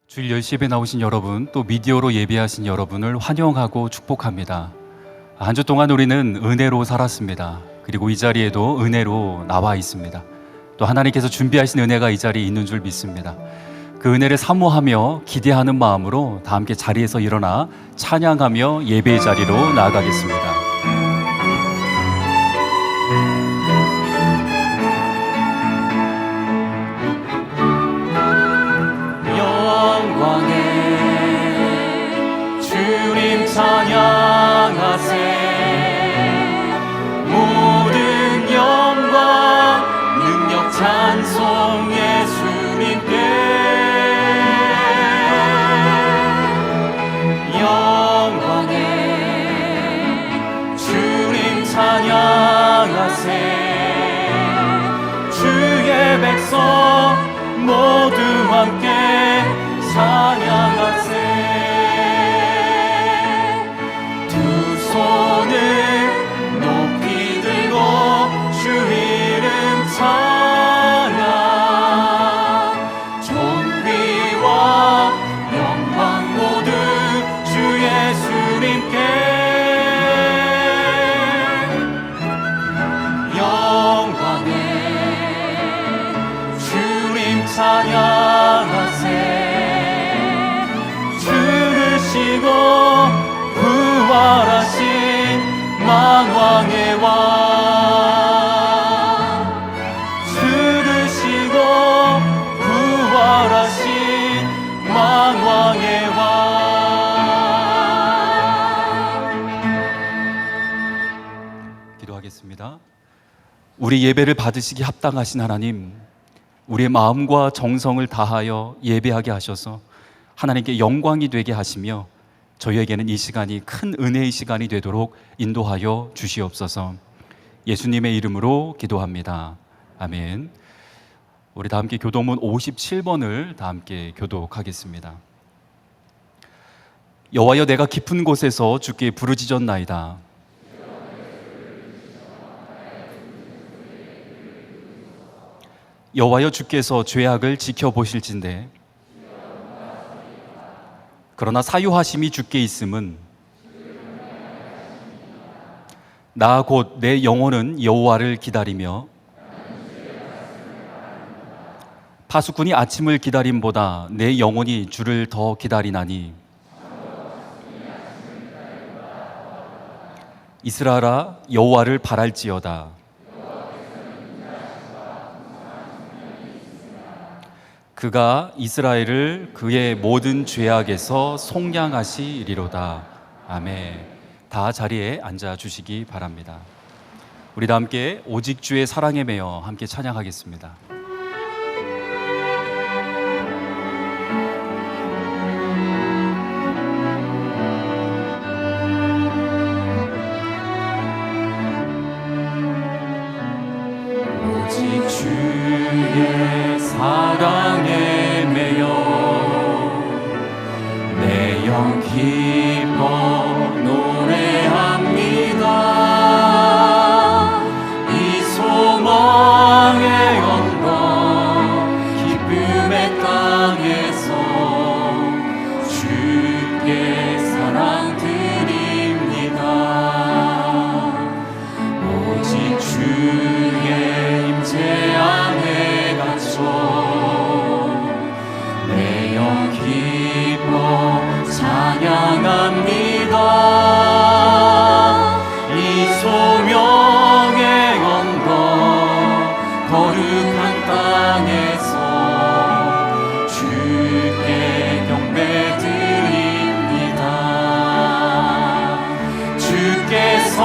주일 10시에 나오신 여러분, 또 미디어로 예배하신 여러분을 환영하고 축복합니다. 한 주 동안 우리는 은혜로 살았습니다. 그리고 이 자리에도 은혜로 나와 있습니다. 또 하나님께서 준비하신 은혜가 이 자리에 있는 줄 믿습니다. 그 은혜를 사모하며 기대하는 마음으로 다 함께 자리에서 일어나 찬양하며 예배의 자리로 나아가겠습니다. 찬양하세. 모든 영광 능력 찬송 예수님께. 영광에 주님 찬양하세. 주의 백성 모두 함께 찬양하세. 손을 높이 들고 주 이름 찬양. 존귀와 영광 모두 주 예수님께. 영광에 주님 찬양하세. 죽으시고 부활하신 만왕의 왕. 죽으시고 부활하신 만왕의 왕. 기도하겠습니다. 우리 예배를 받으시기 합당하신 하나님, 우리의 마음과 정성을 다하여 예배하게 하셔서 하나님께 영광이 되게 하시며 저희에게는 이 시간이 큰 은혜의 시간이 되도록 인도하여 주시옵소서. 예수님의 이름으로 기도합니다. 아멘. 우리 다 함께 교도문 57번을 다 함께 교독하겠습니다. 여호와여, 내가 깊은 곳에서 주께 부르짖었나이다. 여호와여, 주께서 죄악을 지켜보실진대. 그러나 사유하심이 주께 있음은 나 곧 내 영혼은 여호와를 기다리며 파수꾼이 아침을 기다림보다 내 영혼이 주를 더 기다리나니. 이스라엘아, 여호와를 바랄지어다. 그가 이스라엘을 그의 모든 죄악에서 속량하시리로다. 아멘. 다 자리에 앉아 주시기 바랍니다. 우리 다 함께 오직 주의 사랑에 매여 함께 찬양하겠습니다. 오직 주의 사랑에 매여 내 영 기뻐 노래합니다. 이 소망의 영광 기쁨의 땅에서 주께 사랑 드립니다. 오직 주의 임재 안에 갇혀 내 영 기뻐 찬양합니다. 이 소명의 언덕 거룩한 땅에서 주께 경배드립니다. 주께서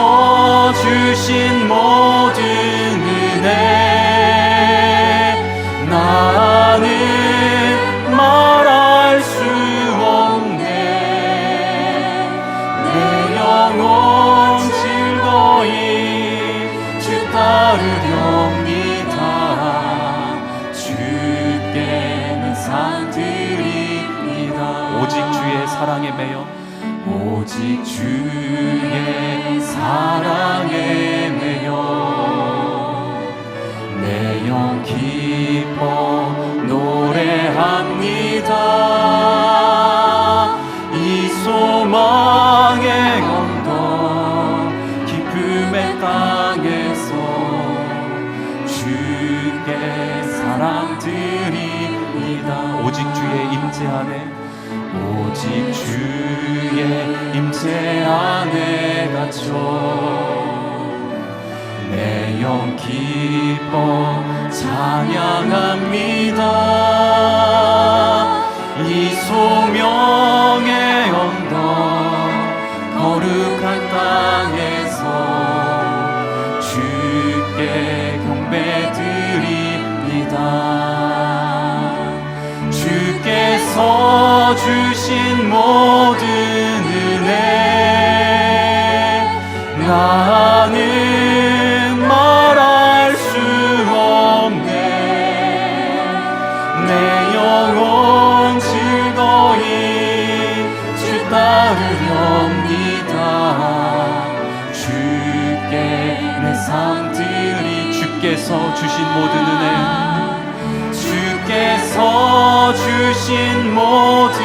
주신 모든 은혜 나는 말할 수 없네. 내 영혼 즐거이 주 따르렵니다. 주께는 상 드립니다. 오직 주의 사랑에 매여 오직 주의 사랑에 매여 내 영 기뻐 노래합니다. 임재 안에 오직 주의 임재 안에 갇혀 내 영 기뻐 찬양합니다. 이 소명의 언덕 거룩한 땅에서 주께 경배드립니다. 주께서 주신 모든 은혜 나는 말할 수 없네. 내 영혼 즐거이 주 따르렵니다. 주께 내 삶들이 주께서 주신 모든 은혜 주께서 주신 모든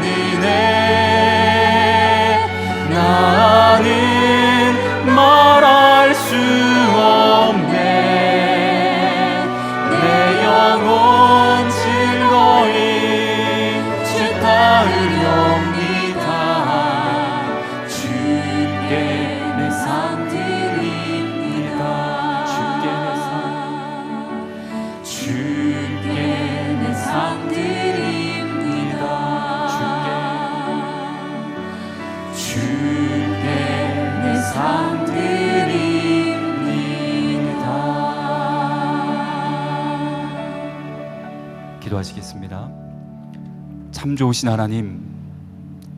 은혜 나는 말할 수 없네. 내 영혼 즐거이 주 따르렵니다. 주께 내 삶 드립니다. 주께 내 삶 주께 내 삶 드립니다. 주께 내 삶 드립니다. 기도하시겠습니다. 참 좋으신 하나님,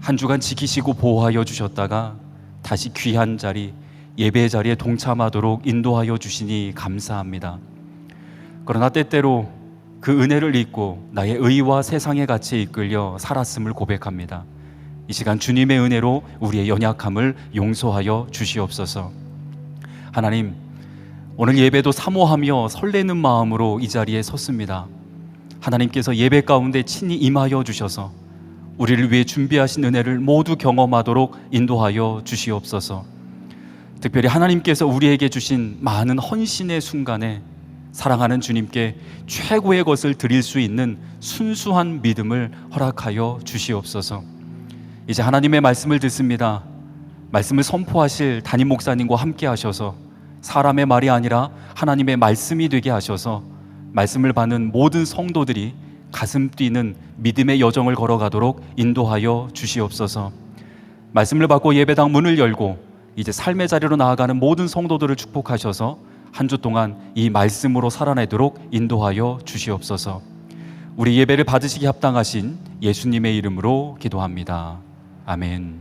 한 주간 지키시고 보호하여 주셨다가 다시 귀한 자리, 예배의 자리에 동참하도록 인도하여 주시니 감사합니다. 그러나 때때로 그 은혜를 잊고 나의 의와 세상의 가치에 이끌려 살았음을 고백합니다. 이 시간 주님의 은혜로 우리의 연약함을 용서하여 주시옵소서. 하나님, 오늘 예배도 사모하며 설레는 마음으로 이 자리에 섰습니다. 하나님께서 예배 가운데 친히 임하여 주셔서 우리를 위해 준비하신 은혜를 모두 경험하도록 인도하여 주시옵소서. 특별히 하나님께서 우리에게 주신 많은 헌신의 순간에 사랑하는 주님께 최고의 것을 드릴 수 있는 순수한 믿음을 허락하여 주시옵소서. 이제 하나님의 말씀을 듣습니다. 말씀을 선포하실 담임 목사님과 함께 하셔서 사람의 말이 아니라 하나님의 말씀이 되게 하셔서 말씀을 받는 모든 성도들이 가슴 뛰는 믿음의 여정을 걸어가도록 인도하여 주시옵소서. 말씀을 받고 예배당 문을 열고 이제 삶의 자리로 나아가는 모든 성도들을 축복하셔서 한 주 동안 이 말씀으로 살아내도록 인도하여 주시옵소서. 우리 예배를 받으시기 합당하신 예수님의 이름으로 기도합니다. 아멘.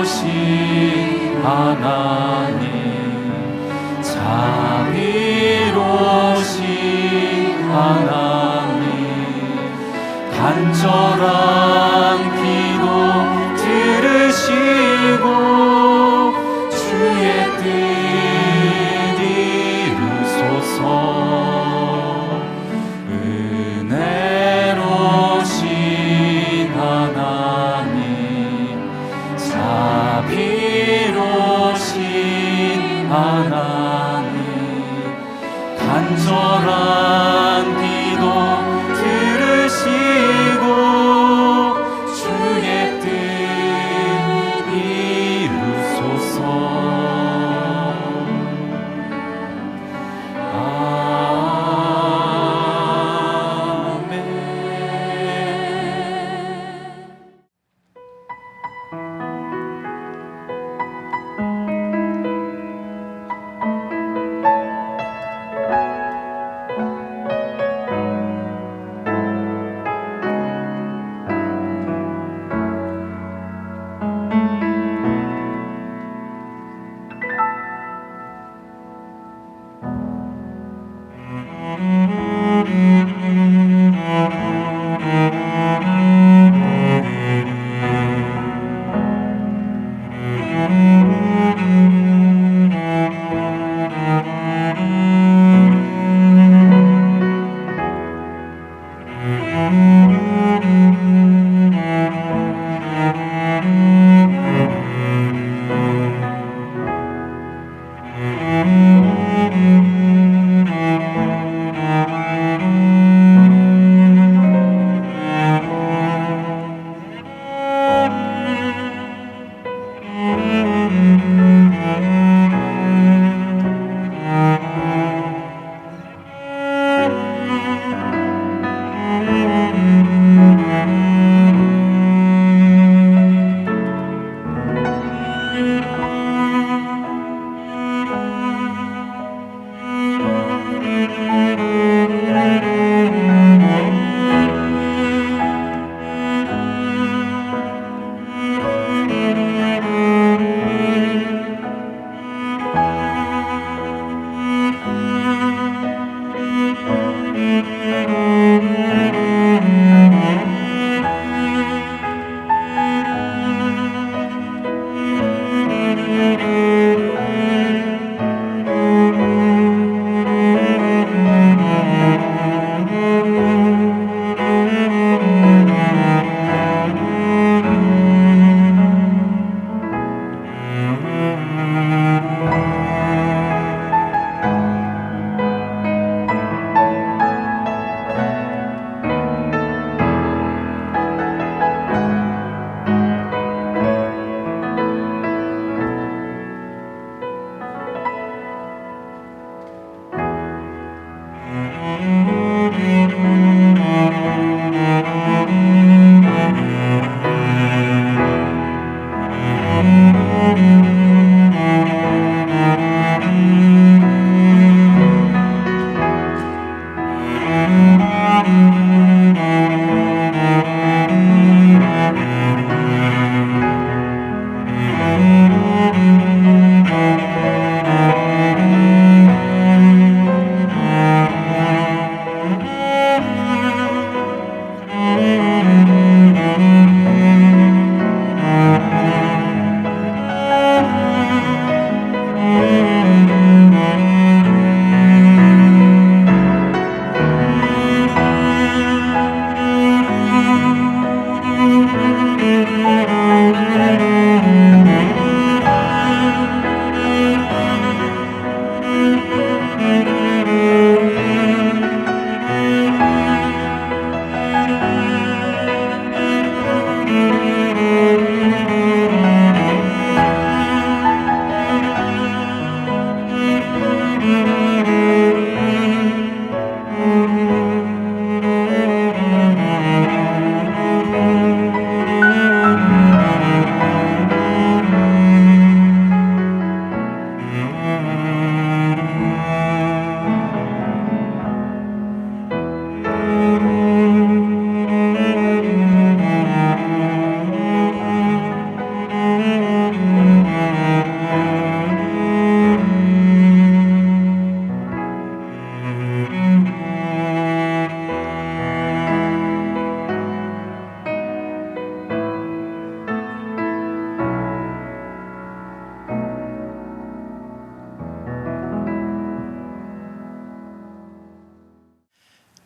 은혜로우신 하나님, 자비로우신 하나님, 간절한 기도 들으시고 주의 뜻 이루소서. 은혜로우신 하나님, 자비로우신 하나님, 간절한 기도 들으시고 주의 뜻 이루소서. 아멘.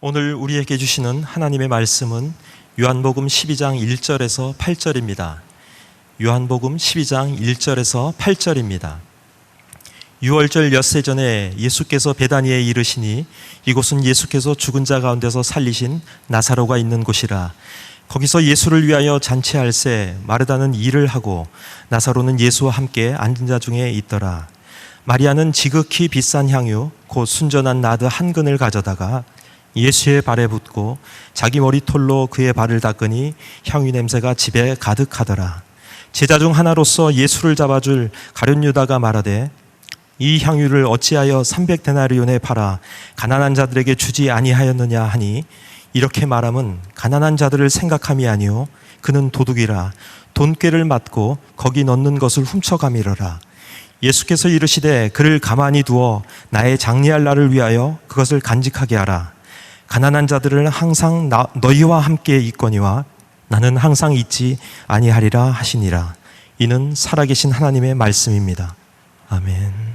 오늘 우리에게 주시는 하나님의 말씀은 요한복음 12장 1절에서 8절입니다. 요한복음 12장 1절에서 8절입니다. 유월절 엿새 전에 예수께서 베다니에 이르시니 이곳은 예수께서 죽은 자 가운데서 살리신 나사로가 있는 곳이라. 거기서 예수를 위하여 잔치할새 마르다는 일을 하고 나사로는 예수와 함께 앉은 자 중에 있더라. 마리아는 지극히 비싼 향유 곧 순전한 나드 한 근을 가져다가 예수의 발에 붓고 자기 머리털로 그의 발을 닦으니 향유 냄새가 집에 가득하더라. 제자 중 하나로서 예수를 잡아줄 가룟 유다가 말하되 이 향유를 어찌하여 300데나리온에 팔아 가난한 자들에게 주지 아니하였느냐 하니 이렇게 말함은 가난한 자들을 생각함이 아니요 그는 도둑이라 돈꾀를 맞고 거기 넣는 것을 훔쳐가미러라. 예수께서 이르시되 그를 가만히 두어 나의 장례할 날을 위하여 그것을 간직하게 하라. 가난한 자들은 항상 너희와 함께 있거니와 나는 항상 있지 아니하리라 하시니라. 이는 살아계신 하나님의 말씀입니다. 아멘.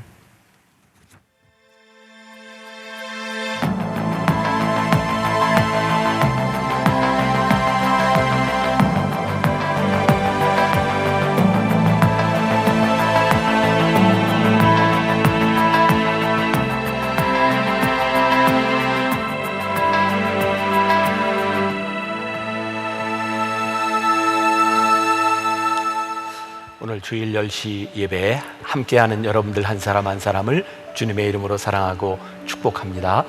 오늘 주일 10시 예배에 함께하는 여러분들 한 사람 한 사람을 주님의 이름으로 사랑하고 축복합니다.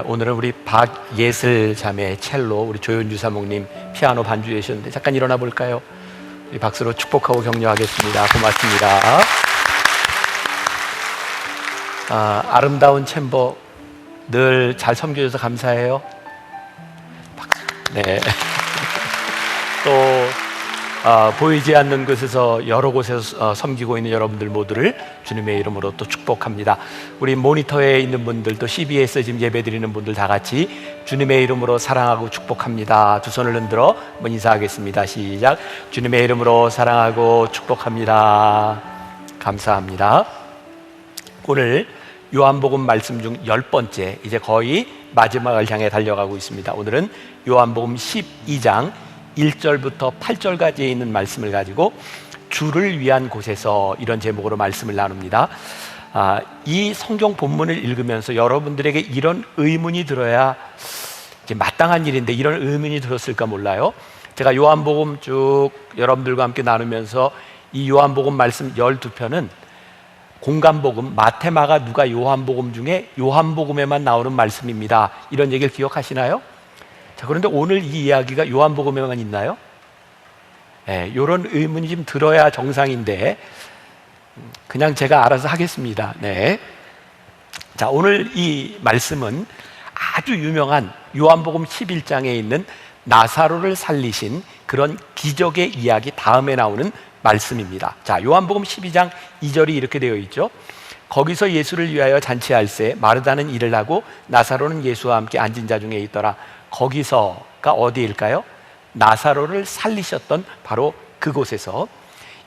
오늘은 우리 박예슬 자매 첼로, 우리 조윤주 사목님 피아노 반주해 주셨는데 잠깐 일어나 볼까요? 우리 박수로 축복하고 격려하겠습니다. 고맙습니다. 아름다운 챔버 늘 잘 섬겨줘서 감사해요. 네. 또 보이지 않는 곳에서 여러 곳에서 섬기고 있는 여러분들 모두를 주님의 이름으로 또 축복합니다. 우리 모니터에 있는 분들도 CBS 지금 예배드리는 분들 다 같이 주님의 이름으로 사랑하고 축복합니다. 두 손을 흔들어 한번 인사하겠습니다. 시작. 주님의 이름으로 사랑하고 축복합니다. 감사합니다. 오늘 요한복음 말씀 중 10번째, 이제 거의 마지막을 향해 달려가고 있습니다. 오늘은 요한복음 12장 1절부터 8절까지에 있는 말씀을 가지고 주를 위한 곳에서 이런 제목으로 말씀을 나눕니다. 이 성경 본문을 읽으면서 여러분들에게 이런 의문이 들어야 이제 마땅한 일인데 이런 의문이 들었을까 몰라요. 제가 요한복음 쭉 여러분들과 함께 나누면서 이 요한복음 말씀 12편은 공간복음, 마태, 마가, 누가, 요한복음 중에 요한복음에만 나오는 말씀입니다. 이런 얘기를 기억하시나요? 자, 그런데 오늘 이 이야기가 요한복음에만 있나요? 네, 이런 의문이 좀 들어야 정상인데 그냥 제가 알아서 하겠습니다. 네. 자, 오늘 이 말씀은 아주 유명한 요한복음 11장에 있는 나사로를 살리신 그런 기적의 이야기 다음에 나오는 말씀입니다. 자, 요한복음 12장 2절이 이렇게 되어 있죠. 거기서 예수를 위하여 잔치할새 마르다는 일을 하고 나사로는 예수와 함께 앉은 자 중에 있더라. 거기서가 어디일까요? 나사로를 살리셨던 바로 그곳에서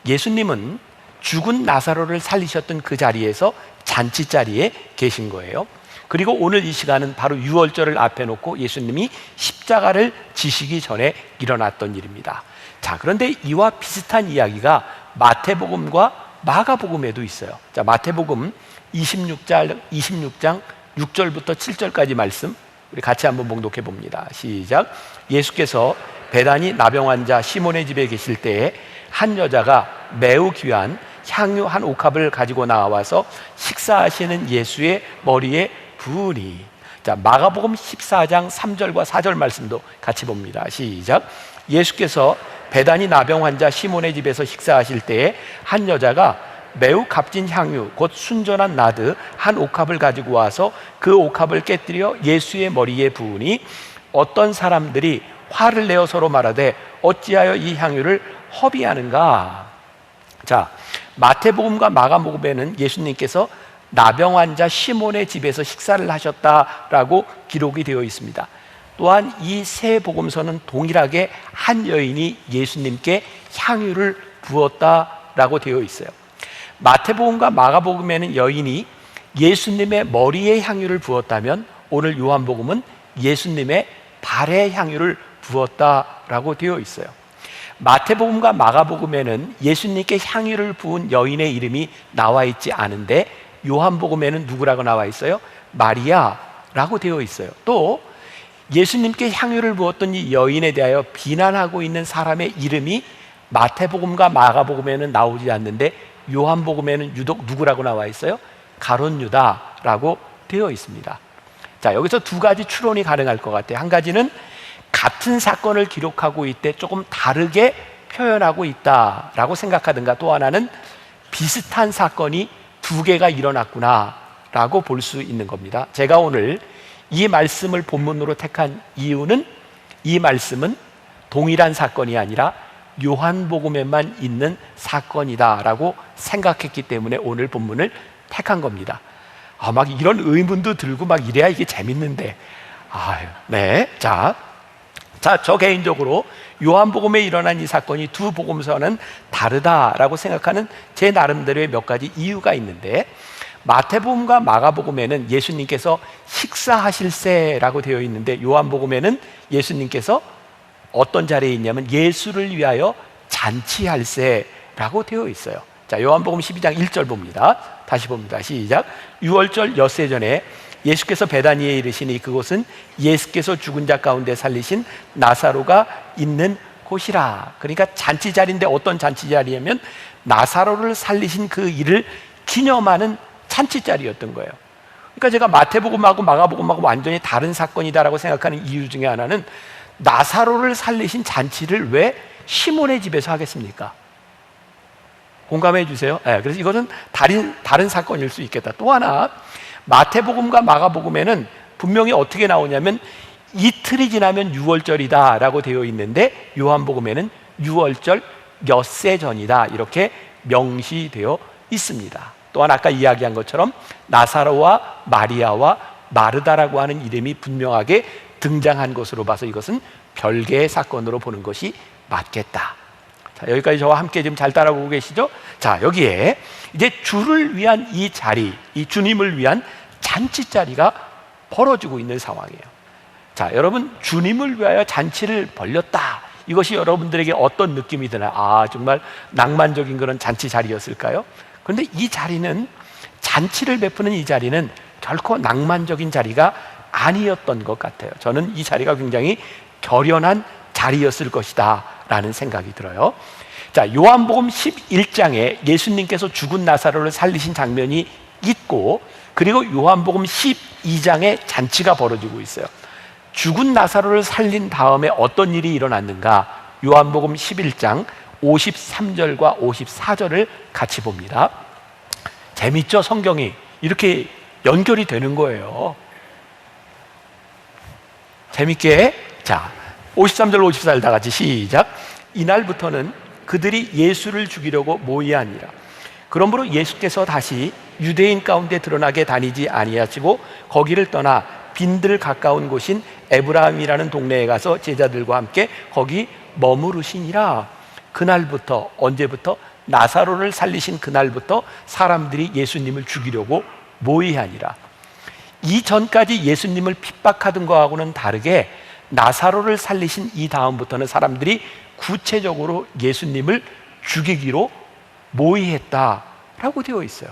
예수님은 죽은 나사로를 살리셨던 그 자리에서 잔치 자리에 계신 거예요. 그리고 오늘 이 시간은 바로 유월절을 앞에 놓고 예수님이 십자가를 지시기 전에 일어났던 일입니다. 자, 그런데 이와 비슷한 이야기가 마태복음과 마가복음에도 있어요. 자, 마태복음 26장 6절부터 7절까지 말씀 우리 같이 한번 봉독해 봅니다. 시작. 예수께서 베다니 나병 환자 시몬의 집에 계실 때에 한 여자가 매우 귀한 향유 한 옥합을 가지고 나와서 식사하시는 예수의 머리에 부으니. 자, 마가복음 14장 3절과 4절 말씀도 같이 봅니다. 시작. 예수께서 베다니 나병 환자 시몬의 집에서 식사하실 때에 한 여자가 매우 값진 향유 곧 순전한 나드 한 옥합을 가지고 와서 그 옥합을 깨뜨려 예수의 머리에 부으니 어떤 사람들이 화를 내어 서로 말하되 어찌하여 이 향유를 허비하는가. 자, 마태복음과 마가복음에는 예수님께서 나병 환자 시몬의 집에서 식사를 하셨다라고 기록이 되어 있습니다. 또한 이 세 복음서는 동일하게 한 여인이 예수님께 향유를 부었다라고 되어 있어요. 마태복음과 마가복음에는 여인이 예수님의 머리에 향유를 부었다면 오늘 요한복음은 예수님의 발에 향유를 부었다라고 되어 있어요. 마태복음과 마가복음에는 예수님께 향유를 부은 여인의 이름이 나와 있지 않은데 요한복음에는 누구라고 나와 있어요? 마리아라고 되어 있어요. 또 예수님께 향유를 부었던 이 여인에 대하여 비난하고 있는 사람의 이름이 마태복음과 마가복음에는 나오지 않는데 요한복음에는 유독 누구라고 나와 있어요? 가룟 유다라고 되어 있습니다. 자, 여기서 두 가지 추론이 가능할 것 같아요. 한 가지는 같은 사건을 기록하고 있대 조금 다르게 표현하고 있다라고 생각하든가, 또 하나는 비슷한 사건이 두 개가 일어났구나라고 볼 수 있는 겁니다. 제가 오늘 이 말씀을 본문으로 택한 이유는 이 말씀은 동일한 사건이 아니라 요한복음에만 있는 사건이다라고 생각했기 때문에 오늘 본문을 택한 겁니다. 막 이런 의문도 들고 막 이래야 이게 재밌는데. 네. 자, 저 개인적으로 요한복음에 일어난 이 사건이 두 복음서는 다르다라고 생각하는 제 나름대로의 몇 가지 이유가 있는데, 마태복음과 마가복음에는 예수님께서 식사하실세라고 되어 있는데 요한복음에는 예수님께서 어떤 자리에 있냐면 예수를 위하여 잔치할세라고 되어 있어요. 자, 요한복음 12장 1절 봅니다. 다시 봅니다. 시작. 유월절 엿새 전에 예수께서 베다니에 이르시니 그곳은 예수께서 죽은 자 가운데 살리신 나사로가 있는 곳이라. 그러니까 잔치 자리인데 어떤 잔치 자리냐면 나사로를 살리신 그 일을 기념하는 잔치 자리였던 거예요. 그러니까 제가 마태복음하고 마가복음하고 완전히 다른 사건이다라고 생각하는 이유 중에 하나는 나사로를 살리신 잔치를 왜 시몬의 집에서 하겠습니까? 공감해 주세요. 네, 그래서 이것은 다른 사건일 수 있겠다. 또 하나, 마태복음과 마가복음에는 분명히 어떻게 나오냐면 이틀이 지나면 유월절이다 라고 되어 있는데 요한복음에는 유월절 엿새 전이다 이렇게 명시되어 있습니다. 또한 아까 이야기한 것처럼 나사로와 마리아와 마르다라고 하는 이름이 분명하게 등장한 것으로 봐서 이것은 별개의 사건으로 보는 것이 맞겠다. 자, 여기까지 저와 함께 지금 잘 따라오고 계시죠? 자, 여기에 이제 주를 위한 이 자리, 이 주님을 위한 잔치 자리가 벌어지고 있는 상황이에요. 자, 여러분, 주님을 위하여 잔치를 벌렸다. 이것이 여러분들에게 어떤 느낌이 드나요? 정말 낭만적인 그런 잔치 자리였을까요? 그런데 이 자리는, 잔치를 베푸는 이 자리는 결코 낭만적인 자리가 아니었던 것 같아요. 저는 이 자리가 굉장히 결연한 자리였을 것이다 라는 생각이 들어요. 자, 요한복음 11장에 예수님께서 죽은 나사로를 살리신 장면이 있고, 그리고 요한복음 12장에 잔치가 벌어지고 있어요. 죽은 나사로를 살린 다음에 어떤 일이 일어났는가? 요한복음 11장 53절과 54절을 같이 봅니다. 재밌죠? 성경이 이렇게 연결이 되는 거예요. 재밌게. 자, 53절 54절 다 같이 시작. 이날부터는 그들이 예수를 죽이려고 모의하니라. 그러므로 예수께서 다시 유대인 가운데 드러나게 다니지 아니하시고 거기를 떠나 빈들 가까운 곳인 에브라임이라는 동네에 가서 제자들과 함께 거기 머무르시니라. 그날부터, 언제부터? 나사로를 살리신 그날부터 사람들이 예수님을 죽이려고 모의하니라. 이전까지 예수님을 핍박하던 거하고는 다르게 나사로를 살리신 이 다음부터는 사람들이 구체적으로 예수님을 죽이기로 모의했다라고 되어 있어요.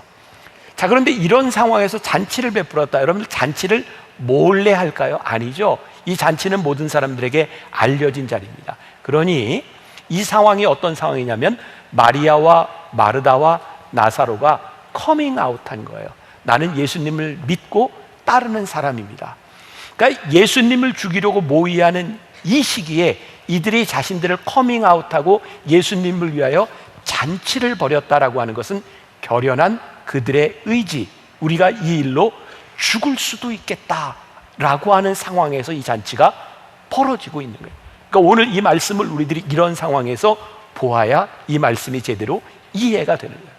자, 그런데 이런 상황에서 잔치를 베풀었다. 여러분들, 잔치를 몰래 할까요? 아니죠. 이 잔치는 모든 사람들에게 알려진 자리입니다. 그러니 이 상황이 어떤 상황이냐면 마리아와 마르다와 나사로가 커밍아웃한 거예요. 나는 예수님을 믿고 따르는 사람입니다. 그러니까 예수님을 죽이려고 모의하는 이 시기에 이들이 자신들을 커밍아웃하고 예수님을 위하여 잔치를 벌였다라고 하는 것은 결연한 그들의 의지, 우리가 이 일로 죽을 수도 있겠다라고 하는 상황에서 이 잔치가 벌어지고 있는 거예요. 그러니까 오늘 이 말씀을 우리들이 이런 상황에서 보아야 이 말씀이 제대로 이해가 되는 거예요.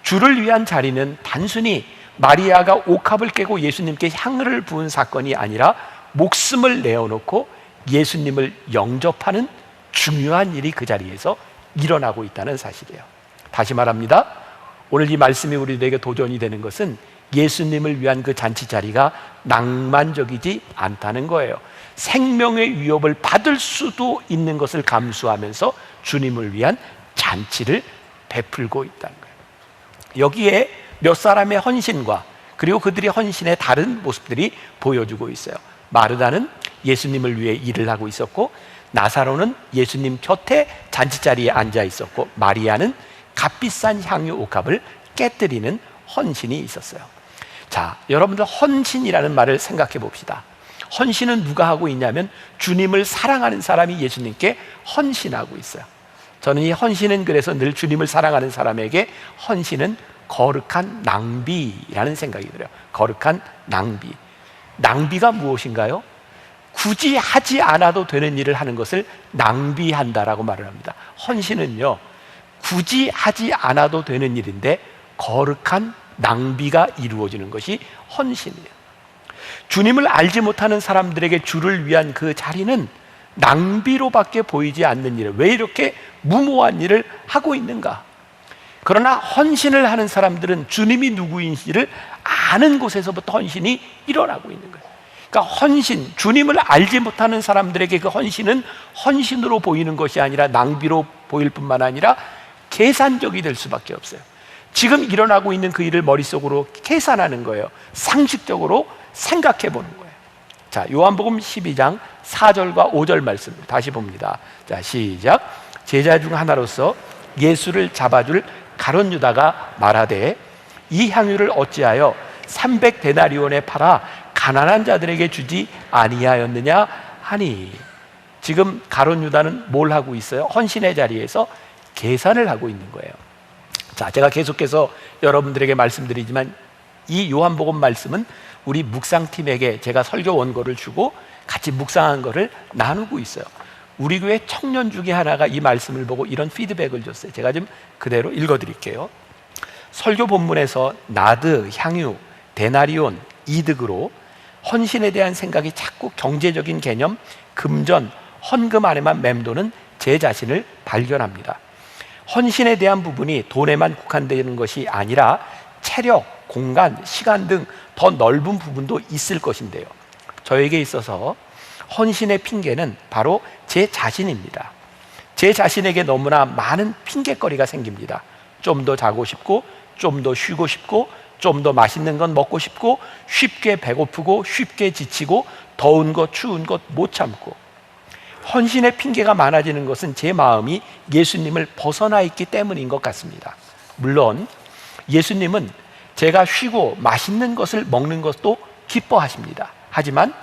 주를 위한 자리는 단순히 마리아가 옥합을 깨고 예수님께 향을 부은 사건이 아니라 목숨을 내어놓고 예수님을 영접하는 중요한 일이 그 자리에서 일어나고 있다는 사실이에요. 다시 말합니다. 오늘 이 말씀이 우리들에게 도전이 되는 것은 예수님을 위한 그 잔치 자리가 낭만적이지 않다는 거예요. 생명의 위협을 받을 수도 있는 것을 감수하면서 주님을 위한 잔치를 베풀고 있다는 거예요. 여기에 몇 사람의 헌신과 그리고 그들의 헌신의 다른 모습들이 보여주고 있어요. 마르다는 예수님을 위해 일을 하고 있었고, 나사로는 예수님 곁에 잔치자리에 앉아 있었고, 마리아는 값비싼 향유 옥합을 깨뜨리는 헌신이 있었어요. 자, 여러분들 헌신이라는 말을 생각해 봅시다. 헌신은 누가 하고 있냐면 주님을 사랑하는 사람이 예수님께 헌신하고 있어요. 저는 이 헌신은 그래서 늘 주님을 사랑하는 사람에게 헌신은 거룩한 낭비라는 생각이 들어요. 거룩한 낭비. 낭비가 무엇인가요? 굳이 하지 않아도 되는 일을 하는 것을 낭비한다라고 말을 합니다. 헌신은요, 굳이 하지 않아도 되는 일인데 거룩한 낭비가 이루어지는 것이 헌신이에요. 주님을 알지 못하는 사람들에게 주를 위한 그 자리는 낭비로밖에 보이지 않는 일을, 왜 이렇게 무모한 일을 하고 있는가? 그러나 헌신을 하는 사람들은 주님이 누구인지를 아는 곳에서부터 헌신이 일어나고 있는 거예요. 그러니까 헌신, 주님을 알지 못하는 사람들에게 그 헌신은 헌신으로 보이는 것이 아니라 낭비로 보일 뿐만 아니라 계산적이 될 수밖에 없어요. 지금 일어나고 있는 그 일을 머릿속으로 계산하는 거예요. 상식적으로 생각해 보는 거예요. 자, 요한복음 12장 4절과 5절 말씀 다시 봅니다. 자, 시작. 제자 중 하나로서 예수를 잡아줄 가룟 유다가 말하되 이 향유를 어찌하여 300데나리온에 팔아 가난한 자들에게 주지 아니하였느냐 하니. 지금 가룟 유다는 뭘 하고 있어요? 헌신의 자리에서 계산을 하고 있는 거예요. 자, 제가 계속해서 여러분들에게 말씀드리지만 이 요한복음 말씀은 우리 묵상팀에게 제가 설교 원고를 주고 같이 묵상한 거를 나누고 있어요. 우리 교회 청년 중에 하나가 이 말씀을 보고 이런 피드백을 줬어요. 제가 좀 그대로 읽어드릴게요. 설교 본문에서 나드, 향유, 데나리온, 이득으로 헌신에 대한 생각이 자꾸 경제적인 개념, 금전, 헌금 안에만 맴도는 제 자신을 발견합니다. 헌신에 대한 부분이 돈에만 국한되는 것이 아니라 체력, 공간, 시간 등 더 넓은 부분도 있을 것인데요. 저에게 있어서 헌신의 핑계는 바로 제 자신입니다. 제 자신에게 너무나 많은 핑계거리가 생깁니다. 좀 더 자고 싶고, 좀 더 쉬고 싶고, 좀 더 맛있는 건 먹고 싶고, 쉽게 배고프고, 쉽게 지치고, 더운 것, 추운 것 못 참고. 헌신의 핑계가 많아지는 것은 제 마음이 예수님을 벗어나 있기 때문인 것 같습니다. 물론 예수님은 제가 쉬고 맛있는 것을 먹는 것도 기뻐하십니다. 하지만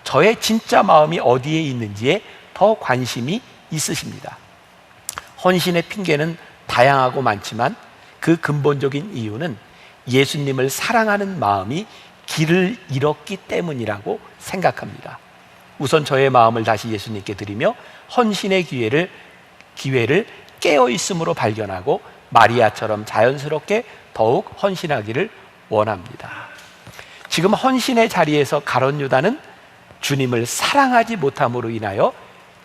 저의 진짜 마음이 어디에 있는지에 더 관심이 있으십니다. 헌신의 핑계는 다양하고 많지만 그 근본적인 이유는 예수님을 사랑하는 마음이 길을 잃었기 때문이라고 생각합니다. 우선 저의 마음을 다시 예수님께 드리며 헌신의 기회를 깨어있음으로 발견하고 마리아처럼 자연스럽게 더욱 헌신하기를 원합니다. 지금 헌신의 자리에서 가룟 유다는 주님을 사랑하지 못함으로 인하여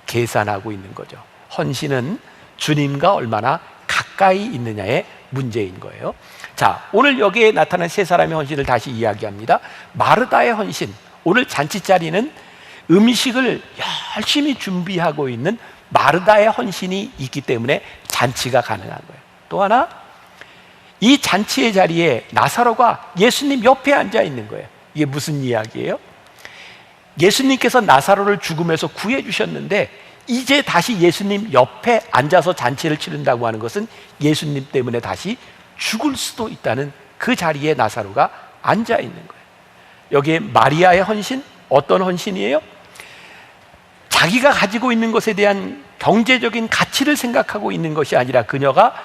계산하고 있는 거죠. 헌신은 주님과 얼마나 가까이 있느냐의 문제인 거예요. 자, 오늘 여기에 나타난 세 사람의 헌신을 다시 이야기합니다. 마르다의 헌신, 오늘 잔치자리는 음식을 열심히 준비하고 있는 마르다의 헌신이 있기 때문에 잔치가 가능한 거예요. 또 하나, 이 잔치의 자리에 나사로가 예수님 옆에 앉아 있는 거예요. 이게 무슨 이야기예요? 예수님께서 나사로를 죽음에서 구해 주셨는데 이제 다시 예수님 옆에 앉아서 잔치를 치른다고 하는 것은 예수님 때문에 다시 죽을 수도 있다는 그 자리에 나사로가 앉아 있는 거예요. 여기에 마리아의 헌신, 어떤 헌신이에요? 자기가 가지고 있는 것에 대한 경제적인 가치를 생각하고 있는 것이 아니라 그녀가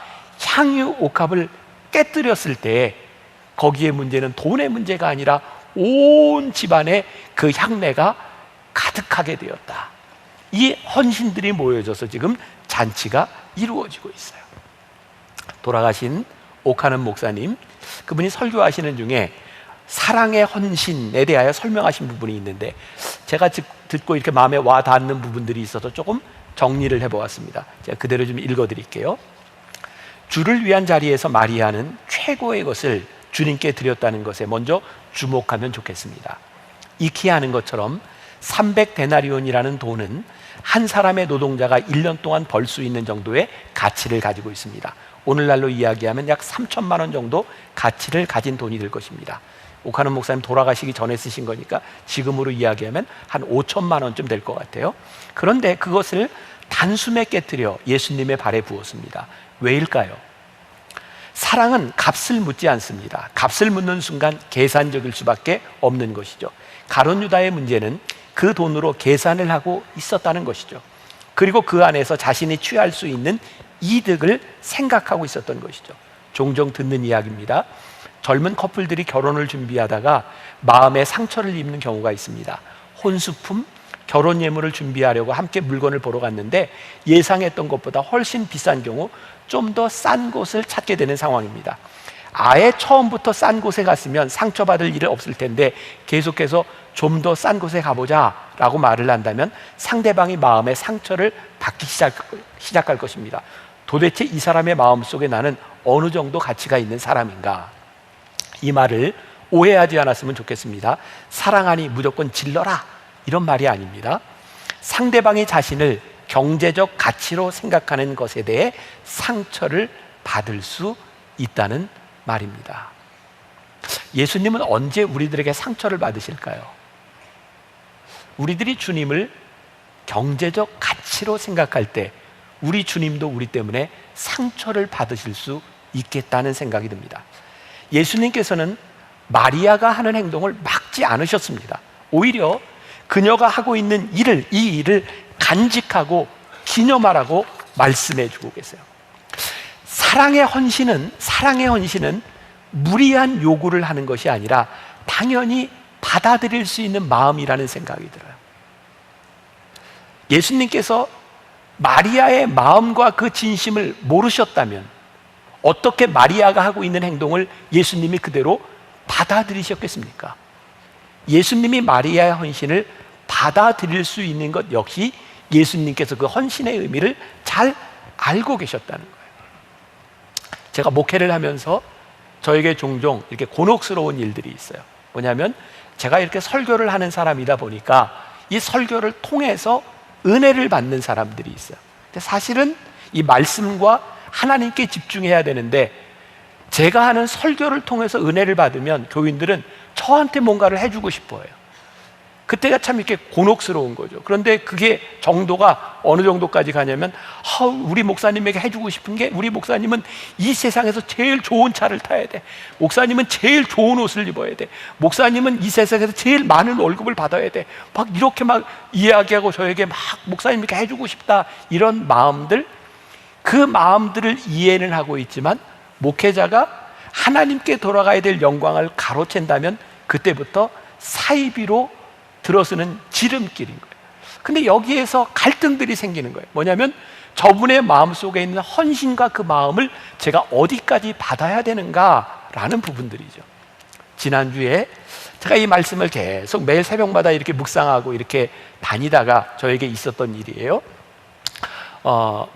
향유 옥합을 깨뜨렸을 때 거기에 문제는 돈의 문제가 아니라 온 집안에 그 향내가 가득하게 되었다. 이 헌신들이 모여져서 지금 잔치가 이루어지고 있어요. 돌아가신 오카는 목사님, 그분이 설교하시는 중에 사랑의 헌신에 대하여 설명하신 부분이 있는데 제가 듣고 이렇게 마음에 와 닿는 부분들이 있어서 조금 정리를 해보았습니다. 제가 그대로 좀 읽어드릴게요. 주를 위한 자리에서 마리아는 최고의 것을 주님께 드렸다는 것에 먼저 주목하면 좋겠습니다. 익히 아는 것처럼 300데나리온이라는 돈은 한 사람의 노동자가 1년 동안 벌 수 있는 정도의 가치를 가지고 있습니다. 오늘날로 이야기하면 약 3천만 원 정도 가치를 가진 돈이 될 것입니다. 오카노 목사님 돌아가시기 전에 쓰신 거니까 지금으로 이야기하면 한 5천만 원쯤 될 것 같아요. 그런데 그것을 단숨에 깨뜨려 예수님의 발에 부었습니다. 왜일까요? 사랑은 값을 묻지 않습니다. 값을 묻는 순간 계산적일 수밖에 없는 것이죠. 가룟 유다의 문제는 그 돈으로 계산을 하고 있었다는 것이죠. 그리고 그 안에서 자신이 취할 수 있는 이득을 생각하고 있었던 것이죠. 종종 듣는 이야기입니다. 젊은 커플들이 결혼을 준비하다가 마음에 상처를 입는 경우가 있습니다. 혼수품, 결혼 예물을 준비하려고 함께 물건을 보러 갔는데 예상했던 것보다 훨씬 비싼 경우 좀 더 싼 곳을 찾게 되는 상황입니다. 아예 처음부터 싼 곳에 갔으면 상처받을 일은 없을 텐데 계속해서 좀 더 싼 곳에 가보자 라고 말을 한다면 상대방이 마음에 상처를 받기 시작할 것입니다. 도대체 이 사람의 마음속에 나는 어느 정도 가치가 있는 사람인가? 이 말을 오해하지 않았으면 좋겠습니다. 사랑하니 무조건 질러라 이런 말이 아닙니다. 상대방이 자신을 경제적 가치로 생각하는 것에 대해 상처를 받을 수 있다는 말입니다. 예수님은 언제 우리들에게 상처를 받으실까요? 우리들이 주님을 경제적 가치로 생각할 때 우리 주님도 우리 때문에 상처를 받으실 수 있겠다는 생각이 듭니다. 예수님께서는 마리아가 하는 행동을 막지 않으셨습니다. 오히려 그녀가 하고 있는 이 일을 간직하고 기념하라고 말씀해 주고 계세요. 사랑의 헌신은 무리한 요구를 하는 것이 아니라 당연히 받아들일 수 있는 마음이라는 생각이 들어요. 예수님께서 마리아의 마음과 그 진심을 모르셨다면 어떻게 마리아가 하고 있는 행동을 예수님이 그대로 받아들이셨겠습니까? 예수님이 마리아의 헌신을 받아들일 수 있는 것 역시 예수님께서 그 헌신의 의미를 잘 알고 계셨다는 거예요. 제가 목회를 하면서 저에게 종종 이렇게 곤혹스러운 일들이 있어요. 뭐냐면 제가 이렇게 설교를 하는 사람이다 보니까 이 설교를 통해서 은혜를 받는 사람들이 있어요. 근데 사실은 이 말씀과 하나님께 집중해야 되는데 제가 하는 설교를 통해서 은혜를 받으면 교인들은 저한테 뭔가를 해주고 싶어 해요. 그때가 참 이렇게 곤혹스러운 거죠. 그런데 그게 정도가 어느 정도까지 가냐면 우리 목사님에게 해주고 싶은 게 우리 목사님은 이 세상에서 제일 좋은 차를 타야 돼. 목사님은 제일 좋은 옷을 입어야 돼. 목사님은 이 세상에서 제일 많은 월급을 받아야 돼. 막 이렇게 막 이야기하고 저에게 막 목사님에게 해주고 싶다 이런 마음들, 그 마음들을 이해는 하고 있지만 목회자가 하나님께 돌아가야 될 영광을 가로챈다면 그때부터 사이비로 들어서는 지름길인 거예요. 근데 여기에서 갈등들이 생기는 거예요. 뭐냐면 저분의 마음속에 있는 헌신과 그 마음을 제가 어디까지 받아야 되는가라는 부분들이죠. 지난주에 제가 이 말씀을 계속 매일 새벽마다 이렇게 묵상하고 이렇게 다니다가 저에게 있었던 일이에요.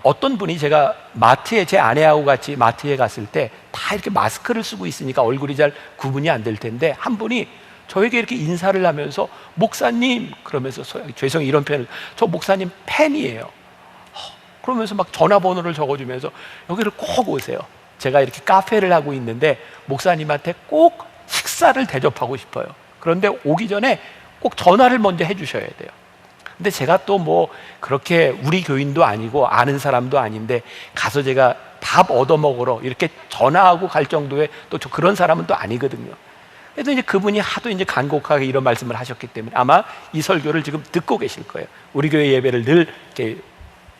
어떤 분이 제가 마트에 제 아내하고 같이 마트에 갔을 때 다 이렇게 마스크를 쓰고 있으니까 얼굴이 잘 구분이 안 될 텐데 한 분이 저에게 이렇게 인사를 하면서 목사님 그러면서 죄송해요 이런 표현을 저 목사님 팬이에요. 그러면서 막 전화번호를 적어주면서 여기를 꼭 오세요. 제가 이렇게 카페를 하고 있는데 목사님한테 꼭 식사를 대접하고 싶어요. 그런데 오기 전에 꼭 전화를 먼저 해주셔야 돼요. 근데 제가 또 뭐 그렇게 우리 교인도 아니고 아는 사람도 아닌데 가서 제가 밥 얻어먹으러 이렇게 전화하고 갈 정도의 또 그런 사람은 또 아니거든요. 그래서 이제 그분이 하도 이제 간곡하게 이런 말씀을 하셨기 때문에 아마 이 설교를 지금 듣고 계실 거예요. 우리 교회 예배를 늘 이렇게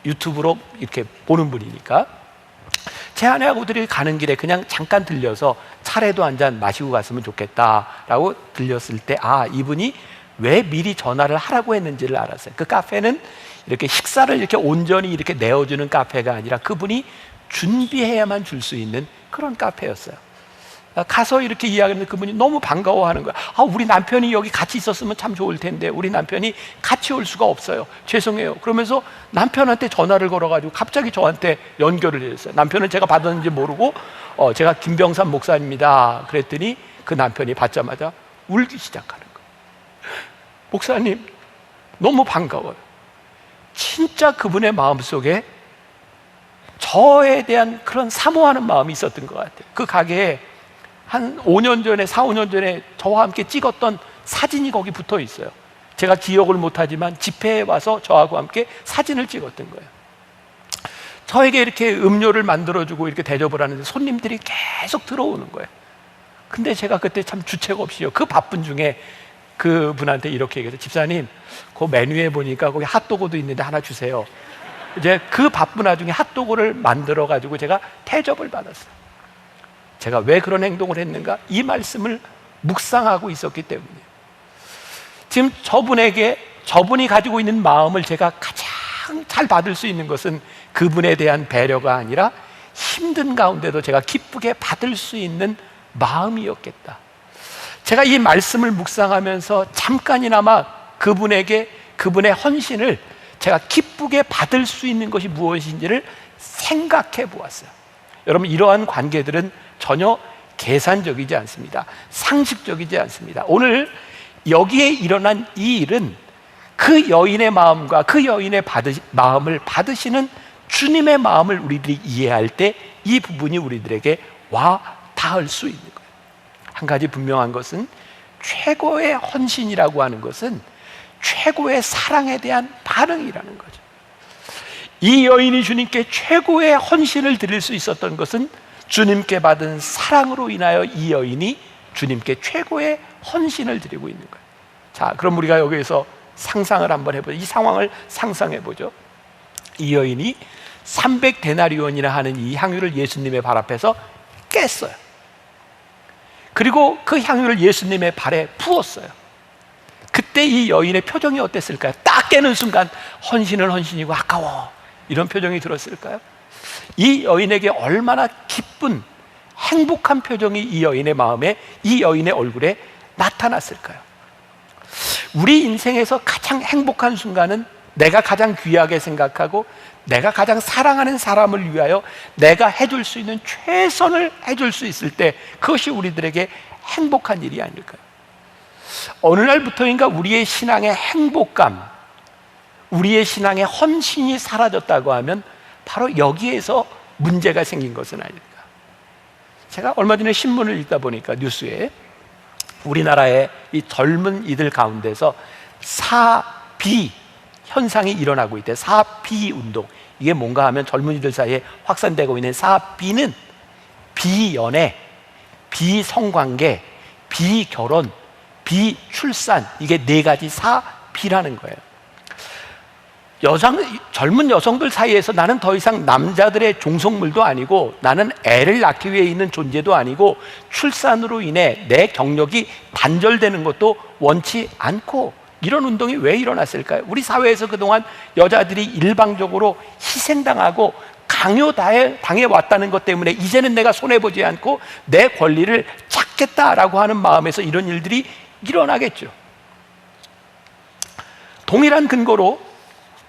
유튜브로 이렇게 보는 분이니까. 제 아내하고들이 가는 길에 그냥 잠깐 들려서 차라도 한 잔 마시고 갔으면 좋겠다라고 들렸을 때 이분이 왜 미리 전화를 하라고 했는지를 알았어요. 그 카페는 이렇게 식사를 이렇게 온전히 이렇게 내어주는 카페가 아니라 그분이 준비해야만 줄 수 있는 그런 카페였어요. 가서 이렇게 이야기하는데 그분이 너무 반가워하는 거야. 우리 남편이 여기 같이 있었으면 참 좋을 텐데 우리 남편이 같이 올 수가 없어요. 죄송해요. 그러면서 남편한테 전화를 걸어가지고 갑자기 저한테 연결을 했어요. 남편은 제가 받았는지 모르고 제가 김병삼 목사입니다. 그랬더니 그 남편이 받자마자 울기 시작하는 거예요. 목사님, 너무 반가워요. 진짜 그분의 마음속에 저에 대한 그런 사모하는 마음이 있었던 것 같아요. 그 가게에 한 5년 전에, 4, 5년 전에 저와 함께 찍었던 사진이 거기 붙어 있어요. 제가 기억을 못하지만 집회에 와서 저하고 함께 사진을 찍었던 거예요. 저에게 이렇게 음료를 만들어주고 이렇게 대접을 하는데 손님들이 계속 들어오는 거예요. 근데 제가 그때 참 주책 없이요, 그 바쁜 중에 그분한테 이렇게 얘기해서, 집사님, 그 메뉴에 보니까 거기 핫도그도 있는데 하나 주세요. 이제 그 바쁜 와중에 핫도그를 만들어 가지고 제가 대접을 받았어요. 제가 왜 그런 행동을 했는가? 이 말씀을 묵상하고 있었기 때문이에요. 지금 저분이 가지고 있는 마음을 제가 가장 잘 받을 수 있는 것은 그분에 대한 배려가 아니라 힘든 가운데도 제가 기쁘게 받을 수 있는 마음이었겠다. 제가 이 말씀을 묵상하면서 잠깐이나마 그분에게 그분의 헌신을 제가 기쁘게 받을 수 있는 것이 무엇인지를 생각해 보았어요. 여러분, 이러한 관계들은 전혀 계산적이지 않습니다. 상식적이지 않습니다. 오늘 여기에 일어난 이 일은 그 여인의 마음과 그 여인의 마음을 받으시는 주님의 마음을 우리들이 이해할 때 이 부분이 우리들에게 와 닿을 수 있는 거예요. 한 가지 분명한 것은 최고의 헌신이라고 하는 것은 최고의 사랑에 대한 반응이라는 거죠. 이 여인이 주님께 최고의 헌신을 드릴 수 있었던 것은 주님께 받은 사랑으로 인하여 이 여인이 주님께 최고의 헌신을 드리고 있는 거예요. 자, 그럼 우리가 여기에서 상상을 한번 해보죠. 이 상황을 상상해 보죠. 이 여인이 300데나리온이나 하는 이 향유를 예수님의 발 앞에서 깼어요. 그리고 그 향유를 예수님의 발에 부었어요. 그때 이 여인의 표정이 어땠을까요? 딱 깨는 순간 헌신은 헌신이고 아까워, 이런 표정이 들었을까요? 이 여인에게 얼마나 기쁜 행복한 표정이 이 여인의 마음에, 이 여인의 얼굴에 나타났을까요? 우리 인생에서 가장 행복한 순간은 내가 가장 귀하게 생각하고 내가 가장 사랑하는 사람을 위하여 내가 해줄 수 있는 최선을 해줄 수 있을 때, 그것이 우리들에게 행복한 일이 아닐까요? 어느 날부터인가 우리의 신앙의 행복감, 우리의 신앙의 헌신이 사라졌다고 하면 바로 여기에서 문제가 생긴 것은 아닐까. 제가 얼마 전에 신문을 읽다 보니까 뉴스에 우리나라의 이 젊은 이들 가운데서 사비 현상이 일어나고 있대. 사비 운동. 이게 뭔가 하면 젊은이들 사이에 확산되고 있는 사비는 비연애, 비성관계, 비결혼, 비출산, 이게 네 가지 사비라는 거예요. 젊은 여성들 사이에서 나는 더 이상 남자들의 종속물도 아니고 나는 애를 낳기 위해 있는 존재도 아니고 출산으로 인해 내 경력이 단절되는 것도 원치 않고, 이런 운동이 왜 일어났을까요? 우리 사회에서 그동안 여자들이 일방적으로 희생당하고 강요당해 왔다는 것 때문에 이제는 내가 손해보지 않고 내 권리를 찾겠다라고 하는 마음에서 이런 일들이 일어나겠죠. 동일한 근거로